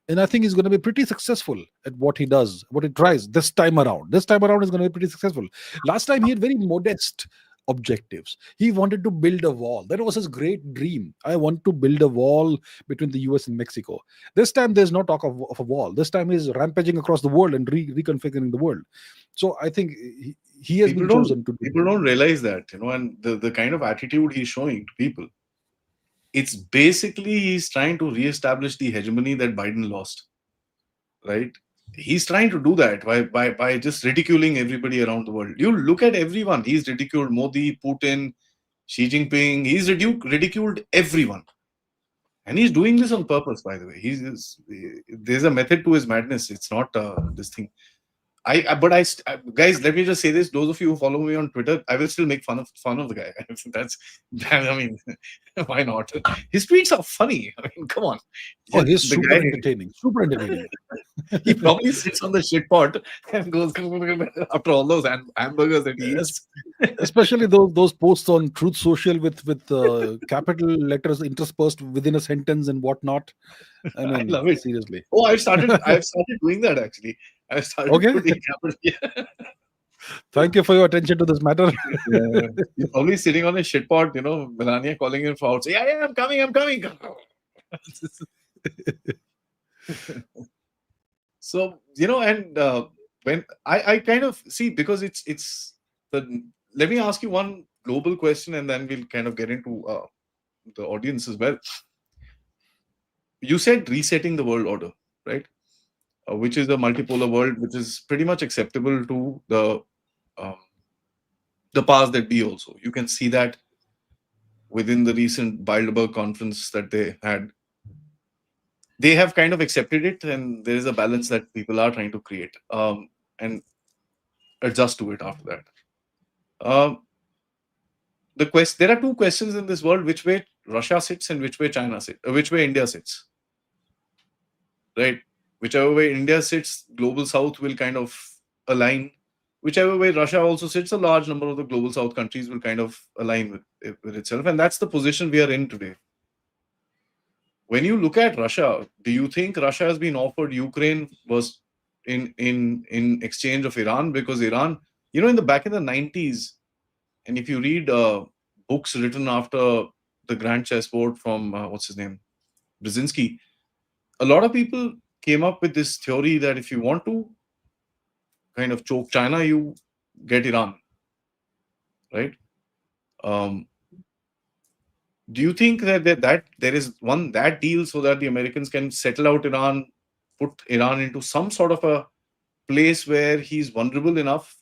And I think he's going to be pretty successful at what he does, what he tries this time around. This time around is going to be pretty successful. Last time he had very modest objectives. He wanted to build a wall. That was his great dream. I want to build a wall between the US and Mexico. This time there's no talk of a wall. This time he's rampaging across the world and reconfiguring the world. So I think he has been chosen to do. People don't realize that, and the kind of attitude he's showing to people. It's basically he's trying to reestablish the hegemony that Biden lost, right? He's trying to do that by just ridiculing everybody around the world. You look at everyone. He's ridiculed Modi, Putin, Xi Jinping. He's ridiculed everyone. And he's doing this on purpose, by the way. There's a method to his madness. It's not this thing. Guys, let me just say this: those of you who follow me on Twitter, I will still make fun of the guy. I mean, why not? His tweets are funny. I mean, come on. Oh, he's super entertaining. Super entertaining. He probably sits on the shit pot and goes after all those hamburgers that he eats. Especially those posts on Truth Social with capital letters interspersed within a sentence and whatnot. I mean, I love it. Seriously. Oh, I've started doing that actually. I started putting capital. Yeah. Thank you for your attention to this matter. Yeah. He's probably sitting on a shit pot, Melania calling him for outside. Yeah, I'm coming. So, and when I kind of see, because let me ask you one global question and then we'll kind of get into the audience as well. You said resetting the world order, right? Which is a multipolar world, which is pretty much acceptable to the powers that be also. You can see that within the recent Bilderberg conference that they had. They have kind of accepted it, and there is a balance that people are trying to create and adjust to it after that. There are two questions in this world: which way Russia sits and which way which way India sits. Right? Whichever way India sits, global South will kind of align. Whichever way Russia also sits, a large number of the global South countries will kind of align with itself, and that's the position we are in today. When you look at Russia, do you think Russia has been offered Ukraine was in exchange of Iran? Because Iran, in the back in the 90s, and if you read books written after the Grand Chessboard from what's his name, Brzezinski, a lot of people came up with this theory that if you want to kind of choke China, you get Iran, right? Do you think that there is that deal so that the Americans can settle out Iran, put Iran into some sort of a place where he's vulnerable enough,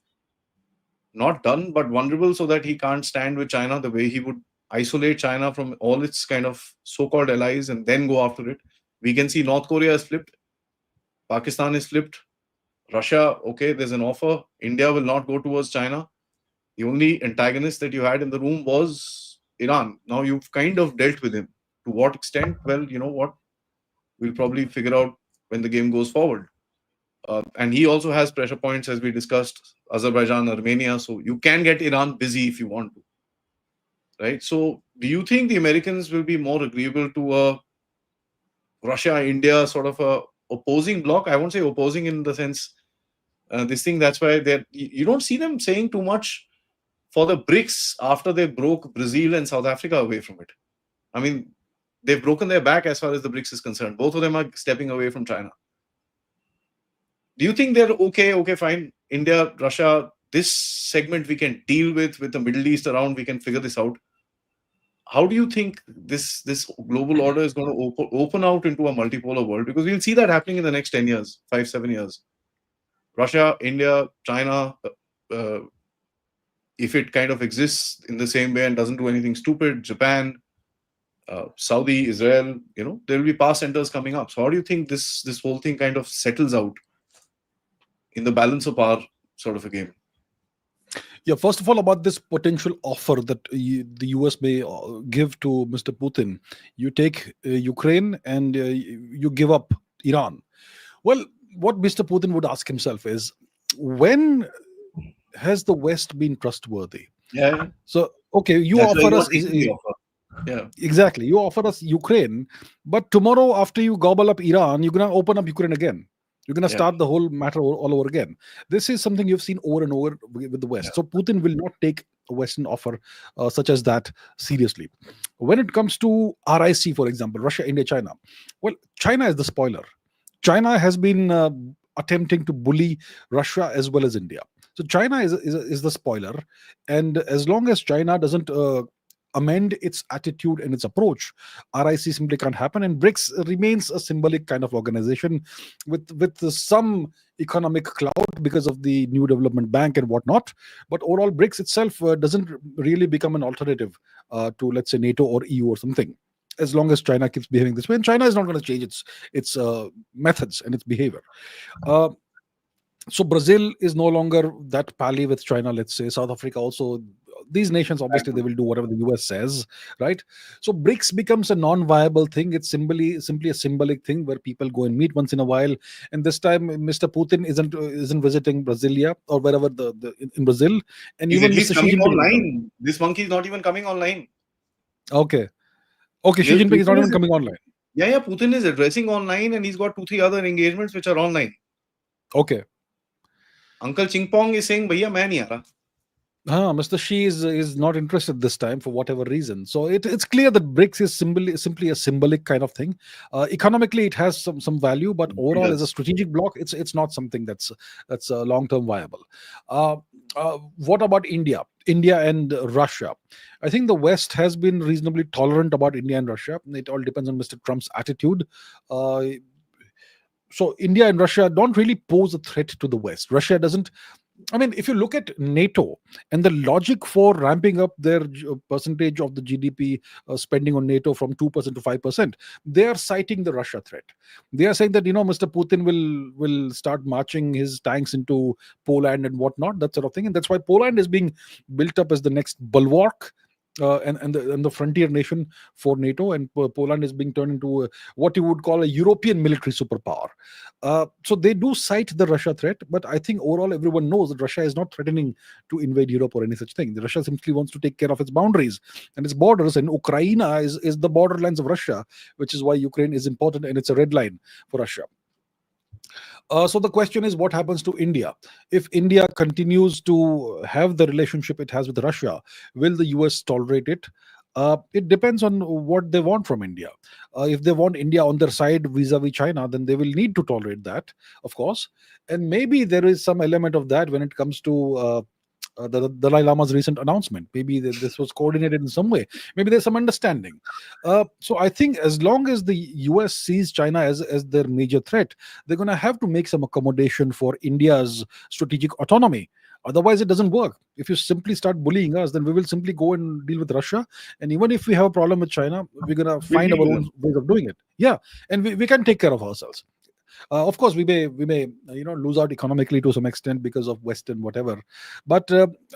not done, but vulnerable so that he can't stand with China the way he would isolate China from all its kind of so-called allies and then go after it? We can see North Korea has flipped. Pakistan is flipped. Russia, okay, there's an offer. India will not go towards China. The only antagonist that you had in the room was Iran. Now you've kind of dealt with him. To what extent? Well, you know what? We'll probably figure out when the game goes forward. And he also has pressure points, as we discussed, Azerbaijan, Armenia. So you can get Iran busy if you want to. Right? So do you think the Americans will be more agreeable to a Russia-India sort of a opposing bloc? I won't say opposing in the sense this thing. That's why you don't see them saying too much for the BRICS after they broke Brazil and South Africa away from it. I mean, they've broken their back as far as the BRICS is concerned. Both of them are stepping away from China. Do you think they're okay, fine, India, Russia, this segment we can deal with the Middle East around, we can figure this out? How do you think this global order is going to open out into a multipolar world? Because we'll see that happening in the next 10 years, 5-7 years. Russia, India, China, if it kind of exists in the same way and doesn't do anything stupid, Japan, Saudi, Israel, there will be power centers coming up. So how do you think this whole thing kind of settles out in the balance of power sort of a game? Yeah, first of all, about this potential offer that the US may give to Mr. Putin. You take Ukraine and you give up Iran. Well, what Mr. Putin would ask himself is, when has the West been trustworthy? Yeah. So, okay, you That's offer us... Yeah. Exactly. You offer us Ukraine, but tomorrow after you gobble up Iran, you're going to open up Ukraine again. You're going to Yeah. start the whole matter all over again. This is something you've seen over and over with the West. Yeah. So Putin will not take a Western offer such as that seriously. When it comes to RIC, for example, Russia, India, China, well, China is the spoiler. China has been attempting to bully Russia as well as India. So China is the spoiler, and as long as China doesn't amend its attitude and its approach, RIC simply can't happen, and BRICS remains a symbolic kind of organization with some economic clout because of the New Development Bank and whatnot. But overall, BRICS itself doesn't really become an alternative to, let's say, NATO or EU or something. As long as China keeps behaving this way, and China is not going to change its methods and its behavior. Uh, so Brazil is no longer that pally with China. Let's say South Africa also. These nations obviously they will do whatever the US says, right? So BRICS becomes a non-viable thing. It's simply a symbolic thing where people go and meet once in a while. And this time, Mr. Putin isn't visiting Brasilia or wherever in Brazil, and He's even at least Mr. Xi coming Jinping. online. This monkey is not even coming online. Okay, Xi Jinping is not even coming online. Yeah, Putin is addressing online, and he's got 2-3 other engagements which are online. Okay. Uncle Ching Pong is saying, "Bhaiya, main nahi aa raha." Mr. Xi is not interested this time for whatever reason. So it's clear that BRICS is simply a symbolic kind of thing. Economically, it has some value, but overall, as a strategic bloc, it's not something that's long term viable. What about India? India and Russia. I think the West has been reasonably tolerant about India and Russia. It all depends on Mr. Trump's attitude. So India and Russia don't really pose a threat to the West. Russia doesn't. I mean, if you look at NATO and the logic for ramping up their percentage of the GDP spending on NATO from 2% to 5%, they are citing the Russia threat. They are saying that, Mr. Putin will start marching his tanks into Poland and whatnot, that sort of thing. And that's why Poland is being built up as the next bulwark and the frontier nation for NATO, and Poland is being turned into what you would call a European military superpower. So they do cite the Russia threat, but I think overall everyone knows that Russia is not threatening to invade Europe or any such thing. Russia simply wants to take care of its boundaries and its borders, and Ukraine is the borderlands of Russia, which is why Ukraine is important, and it's a red line for Russia. So the question is, what happens to India? If India continues to have the relationship it has with Russia, will the US tolerate it? It depends on what they want from India. If they want India on their side vis-a-vis China, then they will need to tolerate that, of course. And maybe there is some element of that when it comes to the Dalai Lama's recent announcement. Maybe this was coordinated in some way. Maybe there's some understanding. So I think as long as the US sees China as their major threat, they're going to have to make some accommodation for India's strategic autonomy. Otherwise, it doesn't work. If you simply start bullying us, then we will simply go and deal with Russia. And even if we have a problem with China, we're going to find our own ways of doing it. Yeah, and we can take care of ourselves. Of course, we may lose out economically to some extent because of Western whatever, but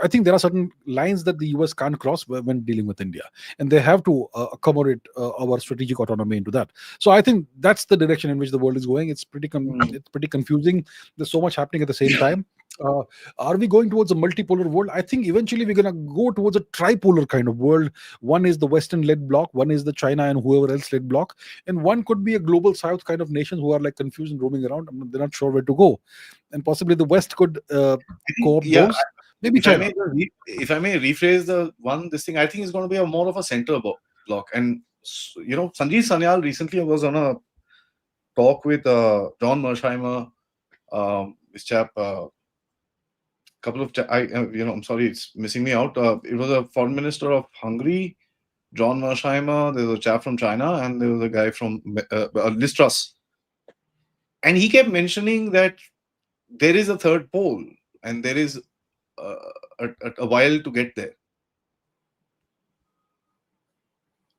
I think there are certain lines that the US can't cross when dealing with India, and they have to accommodate our strategic autonomy into that. So I think that's the direction in which the world is going. It's pretty confusing. There's so much happening at the same time. Are we going towards a multipolar world? I think eventually we're going to go towards a tripolar kind of world. One is the Western-led bloc, one is the China and whoever else-led bloc, and one could be a global South kind of nations who are like confused and roaming around. They're not sure where to go, and possibly the West could co-opt those. Maybe China. If I may rephrase this thing, I think it's going to be a more of a center bloc. And Sanjeev Sanyal recently was on a talk with John Mersheimer, this chap. I'm sorry, it's missing me out. It was a foreign minister of Hungary, John Mersheimer. There was a chap from China, and there was a guy from Liz Truss. And he kept mentioning that there is a third pole, and there is a while to get there.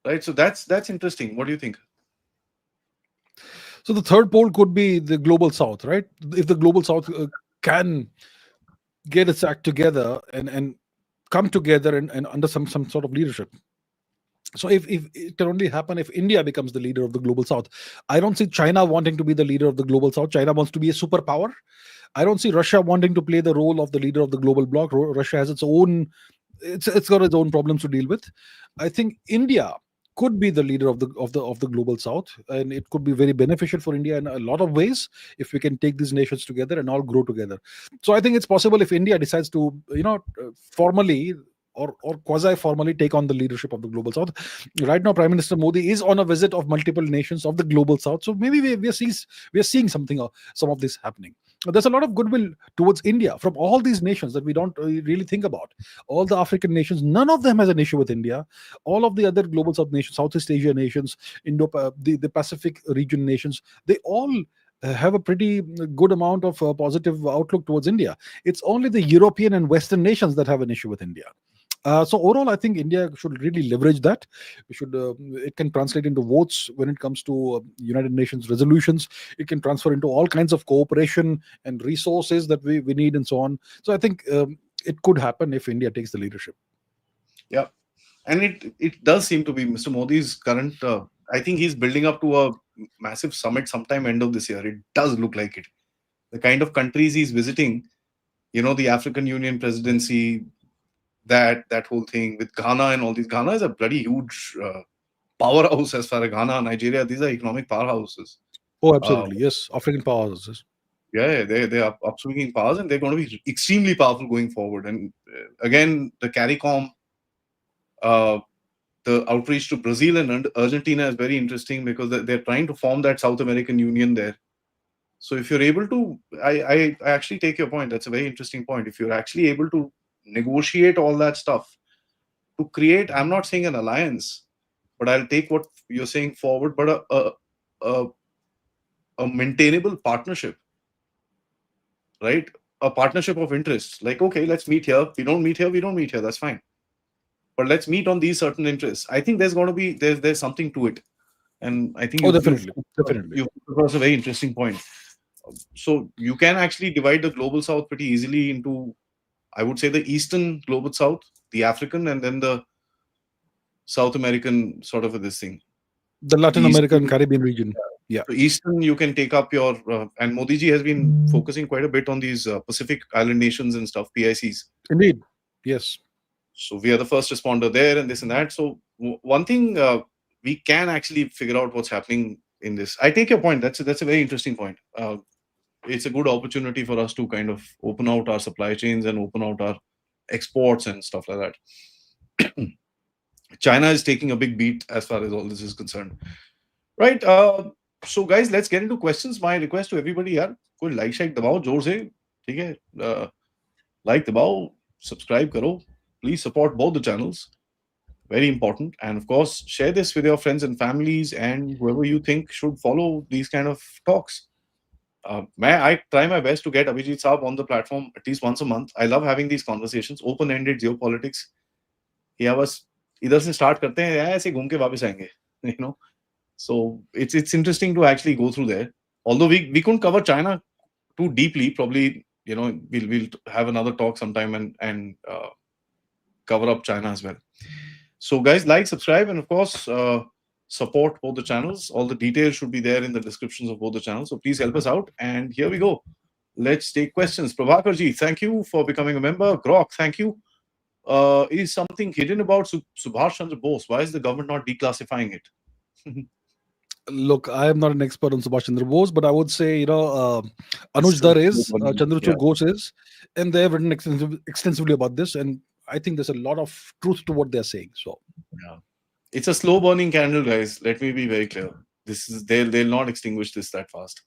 Right. So that's interesting. What do you think? So the third pole could be the global South, right? If the global South can get its act together and come together and under some sort of leadership. So if it can only happen if India becomes the leader of the global South. I don't see China wanting to be the leader of the global South. China wants to be a superpower. I don't see Russia wanting to play the role of the leader of the global bloc. Russia has its got its own problems to deal with. I think India could be the leader of the global south, and it could be very beneficial for India in a lot of ways if we can take these nations together and all grow together. So I think it's possible if India decides to, formally or quasi formally take on the leadership of the global south. Right now Prime Minister Modi is on a visit of multiple nations of the global south, so maybe we are seeing something, some of this happening. There's a lot of goodwill towards India from all these nations that we don't really think about. All the African nations, none of them has an issue with India. All of the other global south nations, Southeast Asia nations, the Pacific region nations, they all have a pretty good amount of positive outlook towards India. It's only the European and Western nations that have an issue with India. So overall, I think India should really leverage that. We should. It can translate into votes when it comes to United Nations resolutions. It can transfer into all kinds of cooperation and resources that we need, and so on. So I think it could happen if India takes the leadership. Yeah, and it does seem to be Mr. Modi's current. I think he's building up to a massive summit sometime end of this year. It does look like it. The kind of countries he's visiting, the African Union presidency, that whole thing with Ghana and all these. Ghana is a bloody huge powerhouse as far as Ghana, Nigeria. These are economic powerhouses. Oh, absolutely, yes, African powerhouses. Yeah, they are upswinging powers, and they're going to be extremely powerful going forward. And again, the CARICOM, the outreach to Brazil and Argentina is very interesting because they're trying to form that South American Union there. So if you're able to, I actually take your point. That's a very interesting point. If you're actually able to negotiate all that stuff to create, I'm not saying an alliance, but I'll take what you're saying forward, but a maintainable partnership, right? A partnership of interests. Like, okay, let's meet here. We don't meet here. That's fine. But let's meet on these certain interests. I think there's going to be there's something to it, and I think Definitely. That's a very interesting point. So you can actually divide the global south pretty easily into, I would say, the Eastern global south, the African, and then the South American sort of this thing. The Latin American, Caribbean region. Yeah. So Eastern, you can take up your, and Modi ji has been focusing quite a bit on these Pacific Island nations and stuff, PICs. Indeed. Yes. So we are the first responder there and this and that. So one thing we can actually figure out what's happening in this. I take your point. That's a very interesting point. It's a good opportunity for us to kind of open out our supply chains and open out our exports and stuff like that. China is taking a big beat as far as all this is concerned. Right. So guys, let's get into questions. My request to everybody, yaar, koi like shake dabao जोर से, ठीक है? Like dabao, subscribe karo. Please support both the channels. Very important. And of course, share this with your friends and families and whoever you think should follow these kind of talks. I try my best to get Abhijit Saab on the platform at least once a month. I love having these conversations, open-ended geopolitics. Yeah, बस इधर से start करते हैं, ऐसे घूम के वापस आएंगे, So it's interesting to actually go through there. Although we couldn't cover China too deeply, probably we'll have another talk sometime and cover up China as well. So guys, like, subscribe, and of course support both the channels. All the details should be there in the descriptions of both the channels. So please help us out. And here we go. Let's take questions. Prabhakar ji, thank you for becoming a member. Grok, thank you. Is something hidden about Subhash Chandra Bose? Why is the government not declassifying it? Look, I am not an expert on Subhash Chandra Bose, but I would say, Anuj Dar is, Chandrachud Ghosh is, and they have written extensively about this, and I think there's a lot of truth to what they're saying. So, yeah, it's a slow burning candle, guys. Let me be very clear. They'll not extinguish this that fast.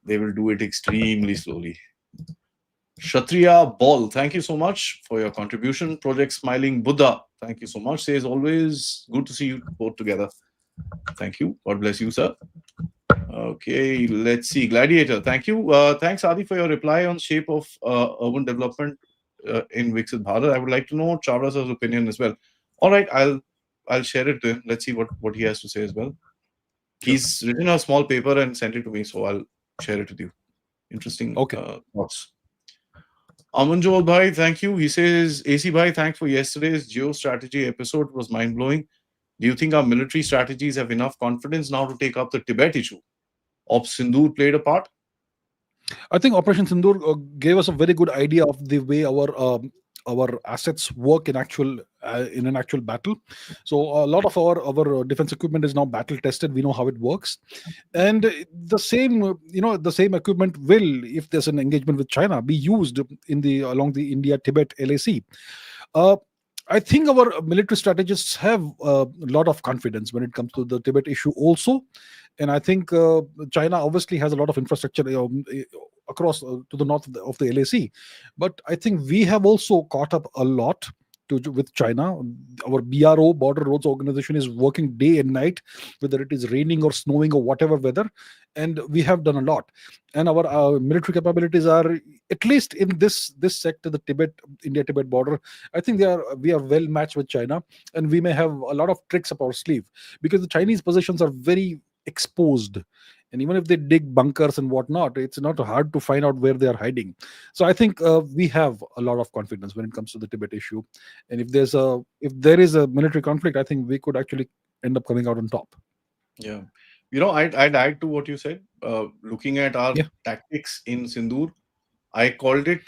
They will do it extremely slowly. Kshatriya Ball, thank you so much for your contribution. Project Smiling Buddha, thank you so much. Says always good to see you both together. Thank you. God bless you, sir. Okay, let's see. Gladiator, thank you. Thanks, Adi, for your reply on shape of urban development in Viksit Bharat. I would like to know Chavda's opinion as well. All right, I'll share it to him. Let's see what he has to say as well. He's written a small paper and sent it to me, so I'll share it with you. Interesting thoughts. Amanjol Bhai, thank you. He says, AC Bhai, thanks for yesterday's geostrategy episode. It was mind-blowing. Do you think our military strategies have enough confidence now to take up the Tibet issue? Operation Sindoor played a part? I think Operation Sindoor gave us a very good idea of the way our our assets work in an actual battle. So a lot of our defense equipment is now battle tested. We know how it works, and the same equipment will, if there's an engagement with China, be used along the India Tibet LAC. uh, I think our military strategists have a lot of confidence when it comes to the Tibet issue also, and I think China obviously has a lot of infrastructure across to the north of the LAC, but I think we have also caught up a lot with China. Our BRO, Border Roads Organization, is working day and night, whether it is raining or snowing or whatever weather, and we have done a lot. And our military capabilities are, at least in this sector, the India Tibet border, I think we are well matched with China, and we may have a lot of tricks up our sleeve, because the Chinese positions are very exposed, and even if they dig bunkers and whatnot, it's not hard to find out where they are hiding. So I think we have a lot of confidence when it comes to the Tibet issue, and if there is a military conflict, I think we could actually end up coming out on top. Yeah. I'd add to what you said. Looking at our Yeah. tactics in Sindoor, I called it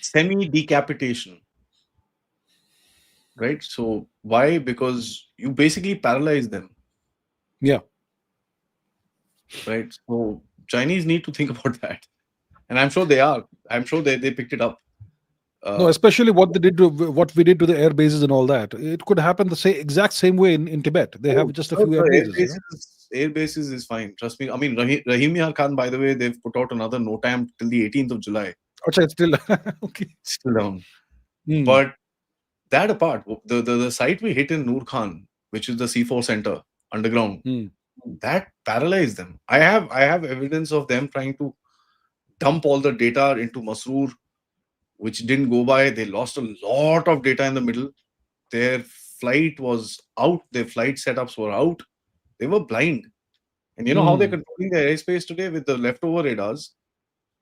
semi-decapitation. Right? So why? Because you basically paralyze them. Yeah. Right? So Chinese need to think about that. And I'm sure they are. I'm sure they picked it up. No, especially what we did to the air bases and all that. It could happen the exact same way in Tibet. They have just a few air bases. Air bases is fine. Trust me. I mean, Rahim Yar Khan, by the way, they've put out another NOTAM till the 18th of July. Okay, it's still okay. Still down. But that apart, the site we hit in Noor Khan, which is the C4 center underground, that paralyzed them. I have evidence of them trying to dump all the data into Masroor, which didn't go by. They lost a lot of data in the middle. Their flight was out. Their flight setups were out. They were blind. And you know how they're controlling their airspace today with the leftover radars?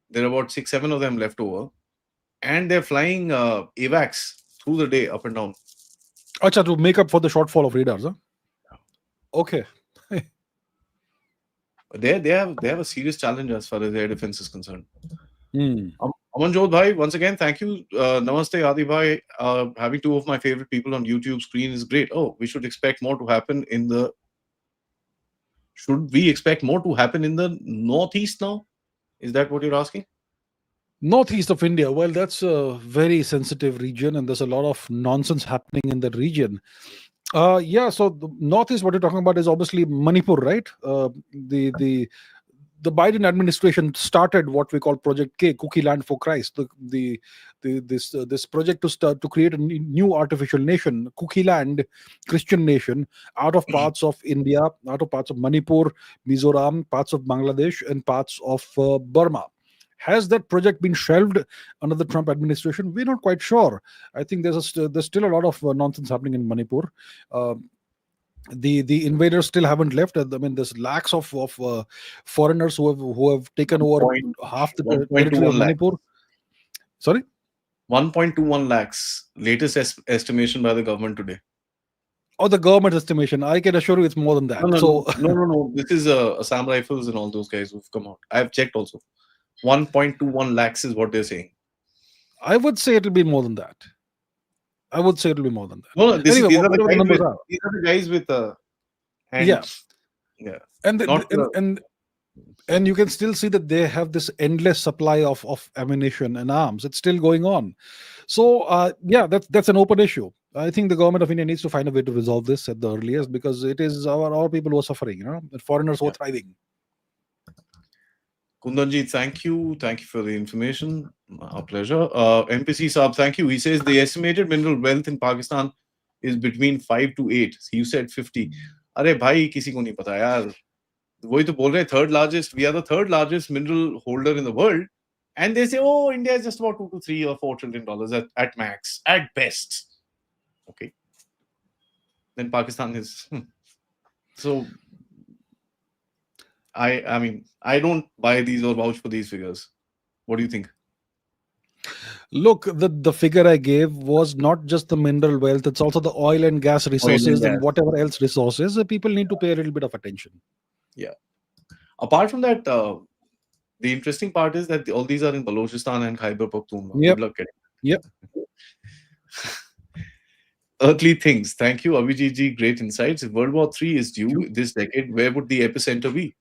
There are about 6-7 of them left over. And they're flying AVACs through the day, up and down. Acha, to make up for the shortfall of radars, huh? Okay. They have a serious challenge as far as air defense is concerned. Amanjot Bhai, once again, thank you. Namaste, Adi Bhai. Having two of my favorite people on YouTube screen is great. Oh, we should expect more to happen in the... Should we expect more to happen in the northeast now? Is that what you're asking? Northeast of India. Well, that's a very sensitive region, and there's a lot of nonsense happening in that region. Yeah, so the northeast, what you're talking about is obviously Manipur, right? The Biden administration started what we call Project K, Cookie Land for Christ. This project to create a new artificial nation, Cookie Land, Christian nation, out of parts of India, out of parts of Manipur, Mizoram, parts of Bangladesh, and parts of Burma. Has that project been shelved under the Trump administration? We're not quite sure. I think there's still a lot of nonsense happening in Manipur. The invaders still haven't left. I mean, there's lakhs of foreigners who have taken over half the territory of Manipur. Sorry? 1.21 lakhs. Latest estimation by the government today. Oh, the government estimation. I can assure you it's more than that. No. This is Assam Rifles and all those guys who've come out. I've checked also. 1.21 lakhs is what they're saying. I would say it'll be more than that. No, these are the guys with hands. Yeah. And you can still see that they have this endless supply of ammunition and arms. It's still going on. So yeah, that's an open issue. I think the government of India needs to find a way to resolve this at the earliest, because it is our people who are suffering, and foreigners who are thriving. Kundanji, thank you. Thank you for the information. Our pleasure. MPC Saab, thank you. He says the estimated mineral wealth in Pakistan is between 5 to 8. You said 50. Arey bhai, kisi ko nahi pata yaar. Wohi to bol rahe, third largest. We are the third largest mineral holder in the world. And they say, oh, India is just about 2 to 3 or 4 trillion dollars at max, at best. Okay. Then Pakistan is... So... I mean, I don't buy these or vouch for these figures. What do you think? Look, the figure I gave was not just the mineral wealth, it's also the oil and gas resources and whatever else resources. People need to pay a little bit of attention. Yeah. Apart from that, the interesting part is that all these are in Balochistan and Khyber Pakhtunkhwa. Yep. Good luck getting Yeah. Earthly things. Thank you, Abhijit ji. Great insights. If World War III is due this decade, where would the epicenter be?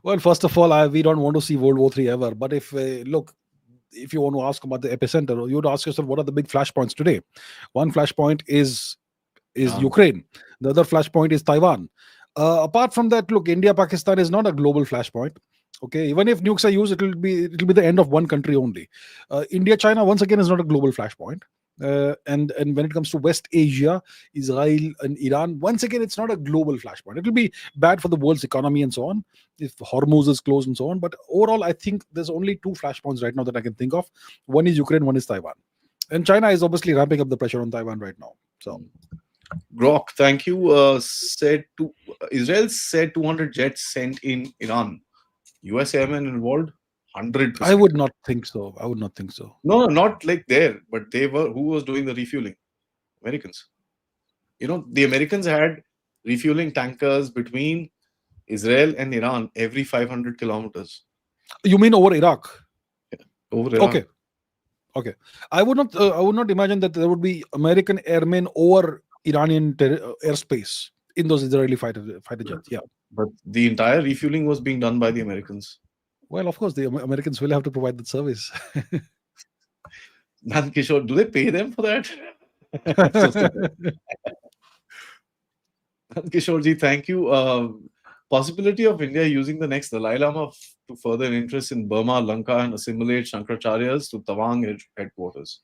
Well, first of all, we don't want to see World War III ever. But if look, if you want to ask about the epicenter, you would ask yourself, what are the big flashpoints today? One flashpoint is Iran. Ukraine. The other flashpoint is Taiwan. Apart from that, look, India Pakistan is not a global flashpoint. Okay, even if nukes are used, it'll be the end of one country only. India China once again is not a global flashpoint. And when it comes to West Asia, Israel and Iran, once again it's not a global flashpoint. It will be bad for the world's economy and so on if Hormuz is closed and so on. But overall, I think there's only two flashpoints right now that I can think of. One is Ukraine, one is Taiwan, and China is obviously ramping up the pressure on Taiwan right now. So Grok, thank you. Israel said 200 jets sent in Iran. US airmen involved? 100%. I would not think so. I would not think so. No, not like there, but they were. Who was doing the refueling? Americans. The Americans had refueling tankers between Israel and Iran every 500 kilometers. You mean over Iraq? Over Iran. Okay. Okay. I would not imagine that there would be American airmen over Iranian airspace in those Israeli fighter jets. Yeah. But the entire refueling was being done by the Americans. Well, of course, the Americans will have to provide that service. Man, Kishore, do they pay them for that? Kishore ji, thank you. Possibility of India using the next Dalai Lama to further interest in Burma, Lanka, and assimilate Shankaracharya's to Tawang headquarters.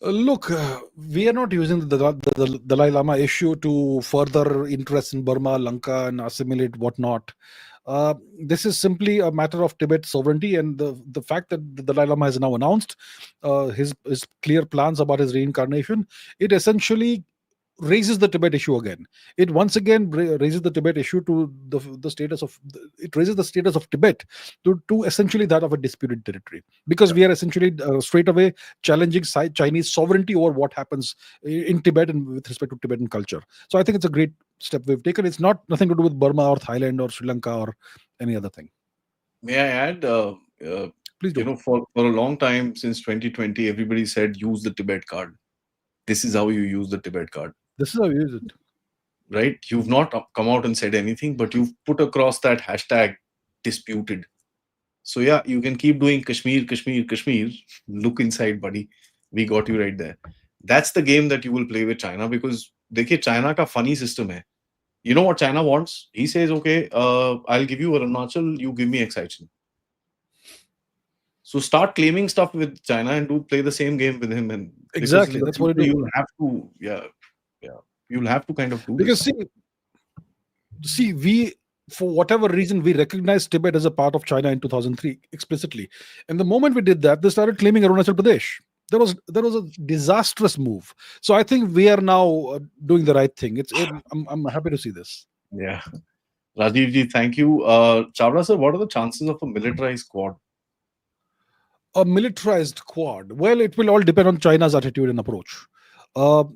Look, we are not using the Dalai Lama issue to further interest in Burma, Lanka, and assimilate whatnot. This is simply a matter of Tibet sovereignty, and the fact that the Dalai Lama has now announced his clear plans about his reincarnation, it essentially raises the Tibet issue again. It once again raises the Tibet issue to the status of it raises the status of Tibet to essentially that of a disputed territory, because we are essentially straight away challenging Chinese sovereignty over what happens in Tibet and with respect to Tibetan culture. So I think it's a great step we've taken. It's nothing to do with Burma or Thailand or Sri Lanka or any other thing. May I add? Please do. For a long time since 2020, everybody said use the Tibet card. This is how you use the Tibet card. This is how you use it. Right? You've not come out and said anything, but you've put across that hashtag disputed. So yeah, you can keep doing Kashmir, Kashmir, Kashmir. Look inside, buddy. We got you right there. That's the game that you will play with China, because dekhiye, China ka funny system hai. You know what China wants? He says, okay, I'll give you Arunachal, you give me excitation. So start claiming stuff with China and play the same game with him. And exactly, that's what you'll have to, you'll have to kind of do because this. See, we, for whatever reason, we recognized Tibet as a part of China in 2003 explicitly, and the moment we did that, they started claiming Arunachal Pradesh. There was a disastrous move. So I think we are now doing the right thing. I'm happy to see this. Yeah, Rajiv ji, thank you. Chavda sir, what are the chances of a militarized Quad? A militarized Quad? Well, it will all depend on China's attitude and approach.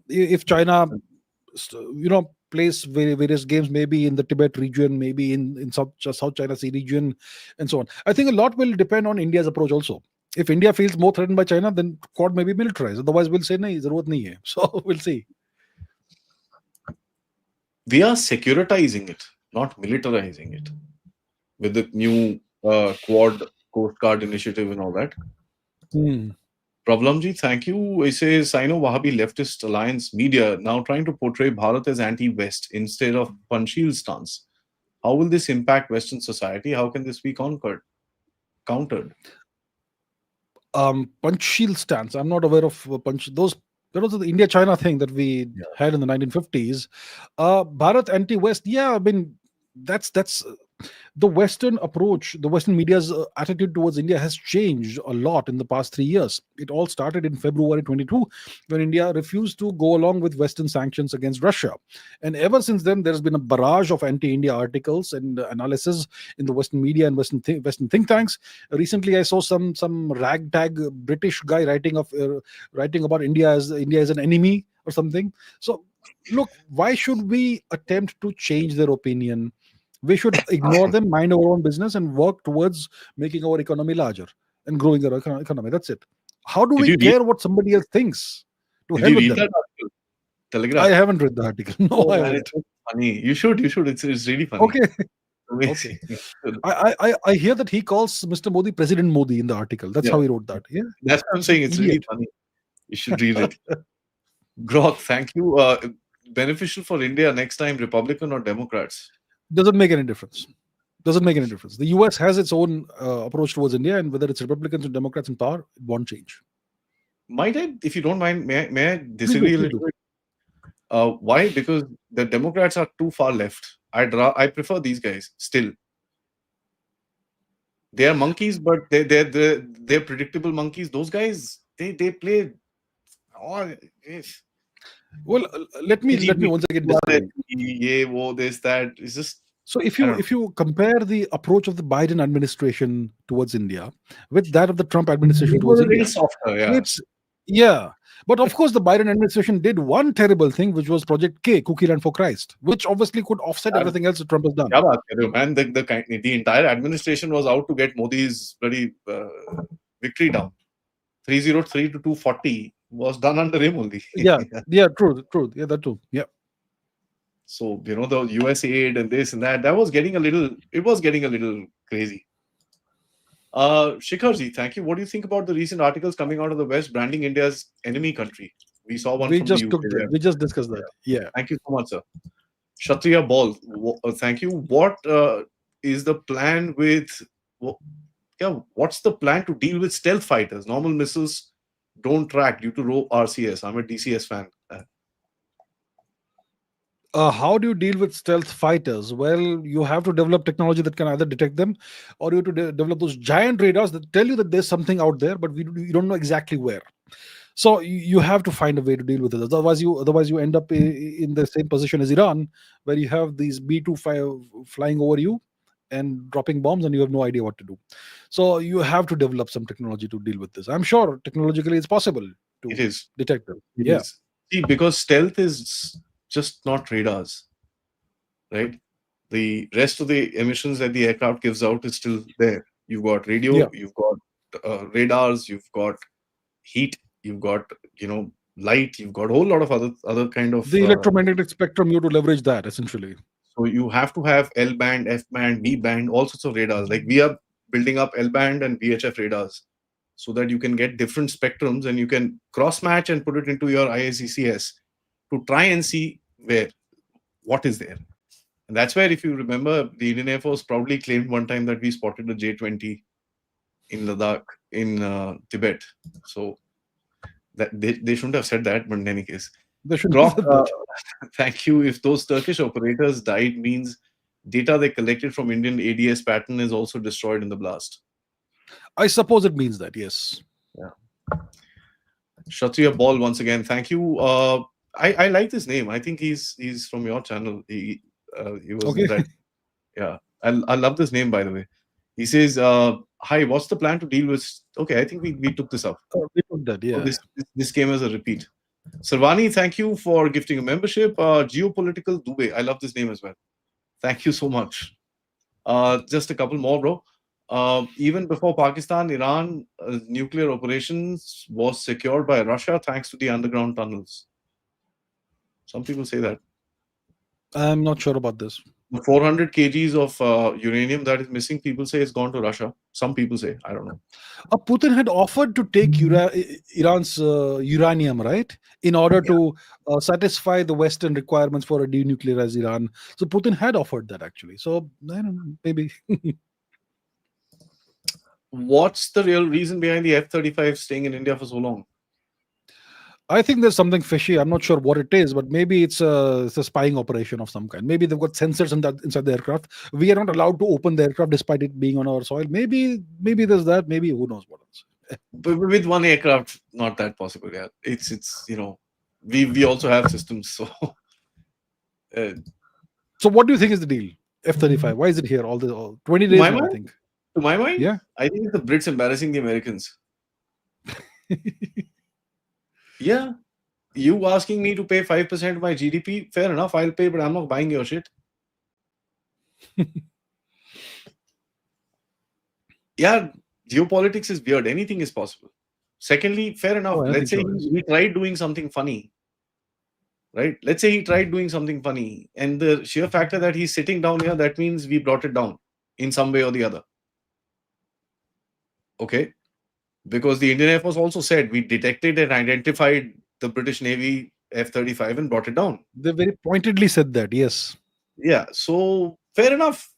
If China, plays various games, maybe in the Tibet region, maybe in South China Sea region, and so on. I think a lot will depend on India's approach also. If India feels more threatened by China, then Quad may be militarized. Otherwise, we'll say, nahi, zarurat nahi hai. So we'll see. We are securitizing it, not militarizing it, with the new Quad Coast Guard initiative and all that. Prablamji, thank you. It says Sino-Wahhabi leftist alliance media now trying to portray Bharat as anti-West instead of Panchsheel stance. How will this impact Western society? How can this be countered? Panchsheel stance. I'm not aware of those. That was the India-China thing that we had in the 1950s. Bharat anti-West. Yeah, I mean that's the Western approach, the Western media's attitude towards India has changed a lot in the past 3 years. It all started in February 22, when India refused to go along with Western sanctions against Russia. And ever since then, there's been a barrage of anti-India articles and analysis in the Western media and Western think tanks. Recently, I saw some ragtag British guy writing about India as an enemy or something. So, look, why should we attempt to change their opinion? We should ignore them, mind our own business, and work towards making our economy larger and growing our economy. That's it. How do Did we you read? care what somebody else thinks? To Did hell you with read them. that article? I Telegraph. haven't read the article. No, Oh I man, haven't. it's so funny. You should. You should. It's really funny. Okay. Amazing. I hear that he calls Mr. Modi President Modi in the article. That's Yeah. how he wrote that. Yeah. That's what I'm saying. It's really Idiot. funny. You should read it. Grok, thank you. Beneficial for India next time, Republican or Democrats? Doesn't make any difference. Doesn't make any difference. The US has its own approach towards India, and whether it's Republicans or Democrats in power, it won't change. Might I, if you don't mind, may I Please disagree a do. little bit? Why? Because the Democrats are too far left. I prefer these guys still. They are monkeys, but they're predictable monkeys. Those guys, they play. Oh, yes. Well, let me once again disagree. Yeah, wo, this, that. It's just. So if I don't you compare the approach of the Biden administration towards India with that of the Trump administration It was towards a little India, softer, yeah. yeah. But of course, the Biden administration did one terrible thing, which was Project K, Cookie Land for Christ, which obviously could offset everything else that Trump has done. क्या बात कर रहे हो, man? The entire administration was out to get Modi's bloody victory down. 303 to 240 was done under him only. Yeah, true. Yeah, that too. Yeah. So the US aid and this and that was getting a little. It was getting a little crazy. Shikharji, thank you. What do you think about the recent articles coming out of the West branding India as enemy country? We saw one We from just the took UK. that. We just discussed that. Yeah. Thank you so much, sir. Kshatriya Ball, thank you. What is the plan with? What's the plan to deal with stealth fighters? Normal missiles don't track due to low RCS. I'm a DCS fan. How do you deal with stealth fighters? Well, you have to develop technology that can either detect them, or you have to develop those giant radars that tell you that there's something out there, but you don't know exactly where. So you have to find a way to deal with it. Otherwise, you end up in the same position as Iran, where you have these B-2 flying over you and dropping bombs, and you have no idea what to do. So you have to develop some technology to deal with this. I'm sure technologically it's possible to It is. detect them. It Yeah. is. See, because stealth is just not radars, right? The rest of the emissions that the aircraft gives out is still there. You've got radio, Yeah. you've got radars, you've got heat, you've got light, you've got a whole lot of other kind of The electromagnetic spectrum, you have to leverage that essentially. So you have to have L band, F band, B band, all sorts of radars. Like we are building up L band and VHF radars so that you can get different spectrums and you can cross match and put it into your ISCCS to try and see what is there. And that's where, if you remember, the Indian Air Force proudly claimed one time that we spotted a J-20 in Ladakh, in Tibet. So that they shouldn't have said that, but in any case. They should Grok, thank you. If those Turkish operators died, means data they collected from Indian ADS pattern is also destroyed in the blast. I suppose it means that, yes. Yeah. Kshatriya Ball, once again, thank you. I like this name. I think he's from your channel. He was Okay. that. Yeah, I love this name, by the way. He says, "Hi, what's the plan to deal with?" Okay, I think we took this up. We took that, yeah. So this came as a repeat. Sarvani, thank you for gifting a membership. Geopolitical Dubai. I love this name as well. Thank you so much. Just a couple more, bro. Even before Pakistan, Iran nuclear operations was secured by Russia thanks to the underground tunnels. Some people say that. I'm not sure about this. The 400 kgs of uranium that is missing, people say it's gone to Russia. Some people say, I don't know. Putin had offered to take Iran's uranium, right, in order to satisfy the Western requirements for a denuclearized Iran. So Putin had offered that, actually. So I don't know, maybe. What's the real reason behind the F-35 staying in India for so long? I think there's something fishy. I'm not sure what it is, but maybe it's a spying operation of some kind. Maybe they've got sensors inside the aircraft. We are not allowed to open the aircraft despite it being on our soil. Maybe there's that. Maybe who knows what else. But with one aircraft, not that possible. Yeah, it's we also have systems. So, so what do you think is the deal? F-35. Why is it here all 20 days now, I think? To my mind, yeah, I think it's the Brits embarrassing the Americans. Yeah, you asking me to pay 5% of my GDP, fair enough, I'll pay, but I'm not buying your shit. Yeah, geopolitics is weird. Anything is possible. Secondly, fair enough. Oh, Let's say anything so is. he tried doing something funny, right? Let's say he tried doing something funny, and the sheer factor that he's sitting down here, that means we brought it down in some way or the other. Okay, because the Indian Air Force also said we detected and identified the British Navy F-35 and brought it down. They very pointedly said that. Yes. Yeah, so fair enough.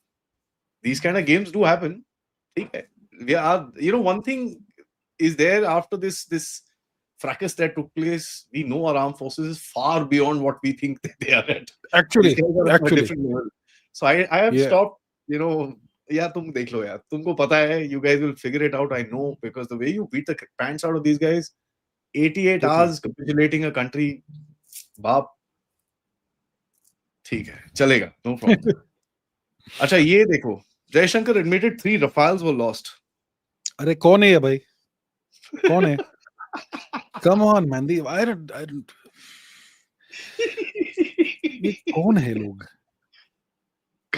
These kind of games do happen. We are, one thing is there after this fracas that took place. We know our armed forces is far beyond what we think that they are at. Actually, These guys are at a different level. So I have Yeah. stopped. Yeah, तुम देख लो यार. तुमको पता है. You guys will figure it out. I know, because the way you beat the pants out of these guys, 88 hours capitulating a country, बाप. ठीक है, चलेगा. No problem. अच्छा, ये देखो. Jaishankar admitted 3 Rafales were lost. अरे कौन है ये भाई? कौन है? Come on, man. I don't. ये कौन है लोग?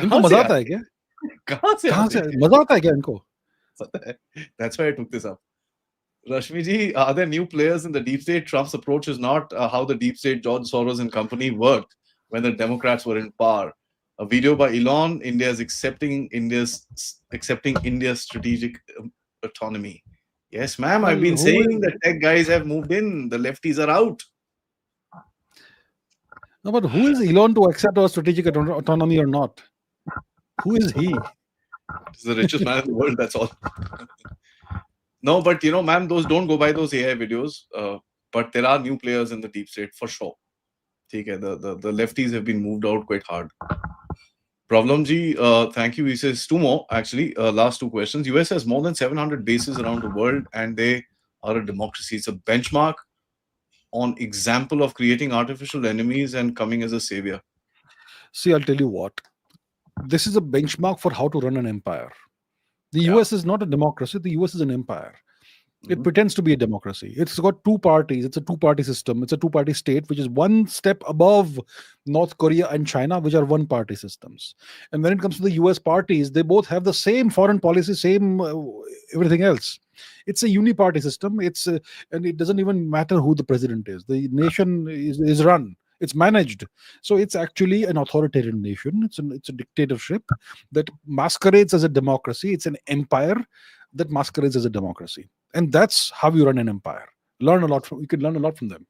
इनको मजा आता है क्या? कहाँ से मजा आता है क्या इनको? That's why I took this up. Rashmi ji, are there new players in the deep state? Trump's approach is not how the deep state, George Soros and company worked when the Democrats were in power. A video by Elon, India is accepting India's strategic autonomy. Yes, ma'am. I've been saying that tech guys have moved in. The lefties are out. No, but who is Elon to accept our strategic autonomy or not? Who is he? He's the richest man in the world. That's all. No, but ma'am, those don't go by those AI videos. But there are new players in the deep state for sure. Okay, the lefties have been moved out quite hard. Problem Ji, thank you. He says 2 more actually. Last 2 questions. US has more than 700 bases around the world, and they are a democracy. It's a benchmark on example of creating artificial enemies and coming as a savior. See, I'll tell you what. This is a benchmark for how to run an empire. The US is not a democracy. The US is an empire. It pretends to be a democracy. It's got 2 parties. It's a 2-party system. It's a 2-party state, which is one step above North Korea and China, which are 1-party systems. And when it comes to the US parties, they both have the same foreign policy, same everything else. It's a uniparty system. And it doesn't even matter who the president is. The nation is run. It's managed. So it's actually an authoritarian nation. It's a dictatorship that masquerades as a democracy. It's an empire that masquerades as a democracy. And that's how you run an empire. You can learn a lot from them.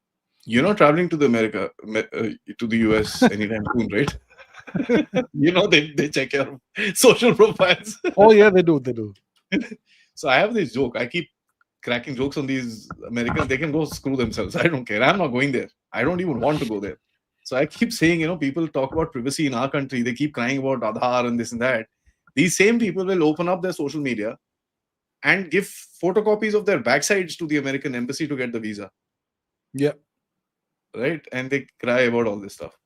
You're not traveling to to the US anytime soon, right? They check your social profiles. Oh yeah, they do. So I have this joke. I keep cracking jokes on these Americans. They can go screw themselves. I don't care. I'm not going there. I don't even want to go there. So I keep saying, people talk about privacy in our country. They keep crying about Aadhaar and this and that. These same people will open up their social media and give photocopies of their backsides to the American embassy to get the visa. Yeah. Right? And they cry about all this stuff.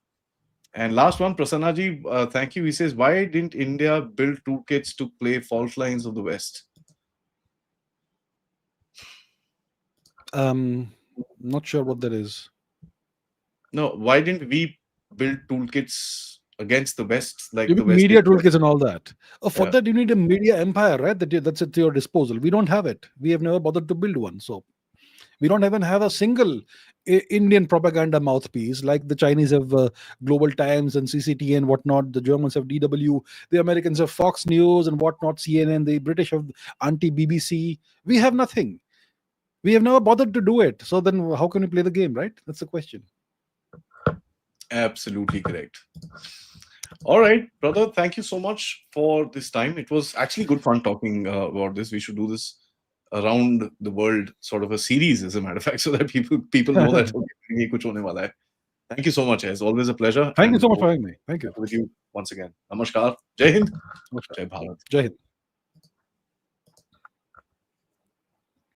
And last one, Prasanna ji, thank you. He says, why didn't India build toolkits to play fault lines of the West? Not sure what that is. No, why didn't we build toolkits against the West? Like you the mean West media toolkits and all that. For Yeah. that, you need a media empire, right? That's at your disposal. We don't have it. We have never bothered to build one. So we don't even have a single Indian propaganda mouthpiece like the Chinese have Global Times and CCTV and whatnot. The Germans have DW. The Americans have Fox News and whatnot, CNN. The British have anti-BBC. We have nothing. We have never bothered to do it. So then how can we play the game, right? That's the question. Absolutely correct. All right, brother. Thank you so much for this time. It was actually good fun talking about this. We should do this around the world, sort of a series, as a matter of fact, so that people know that ye kuch hone wala hai. Thank you so much. It's always a pleasure. Thank you so much for having me. Thank you. With you once again. Namaskar. Jai Hind. Namaskar. Jai Bharat. Jai Hind.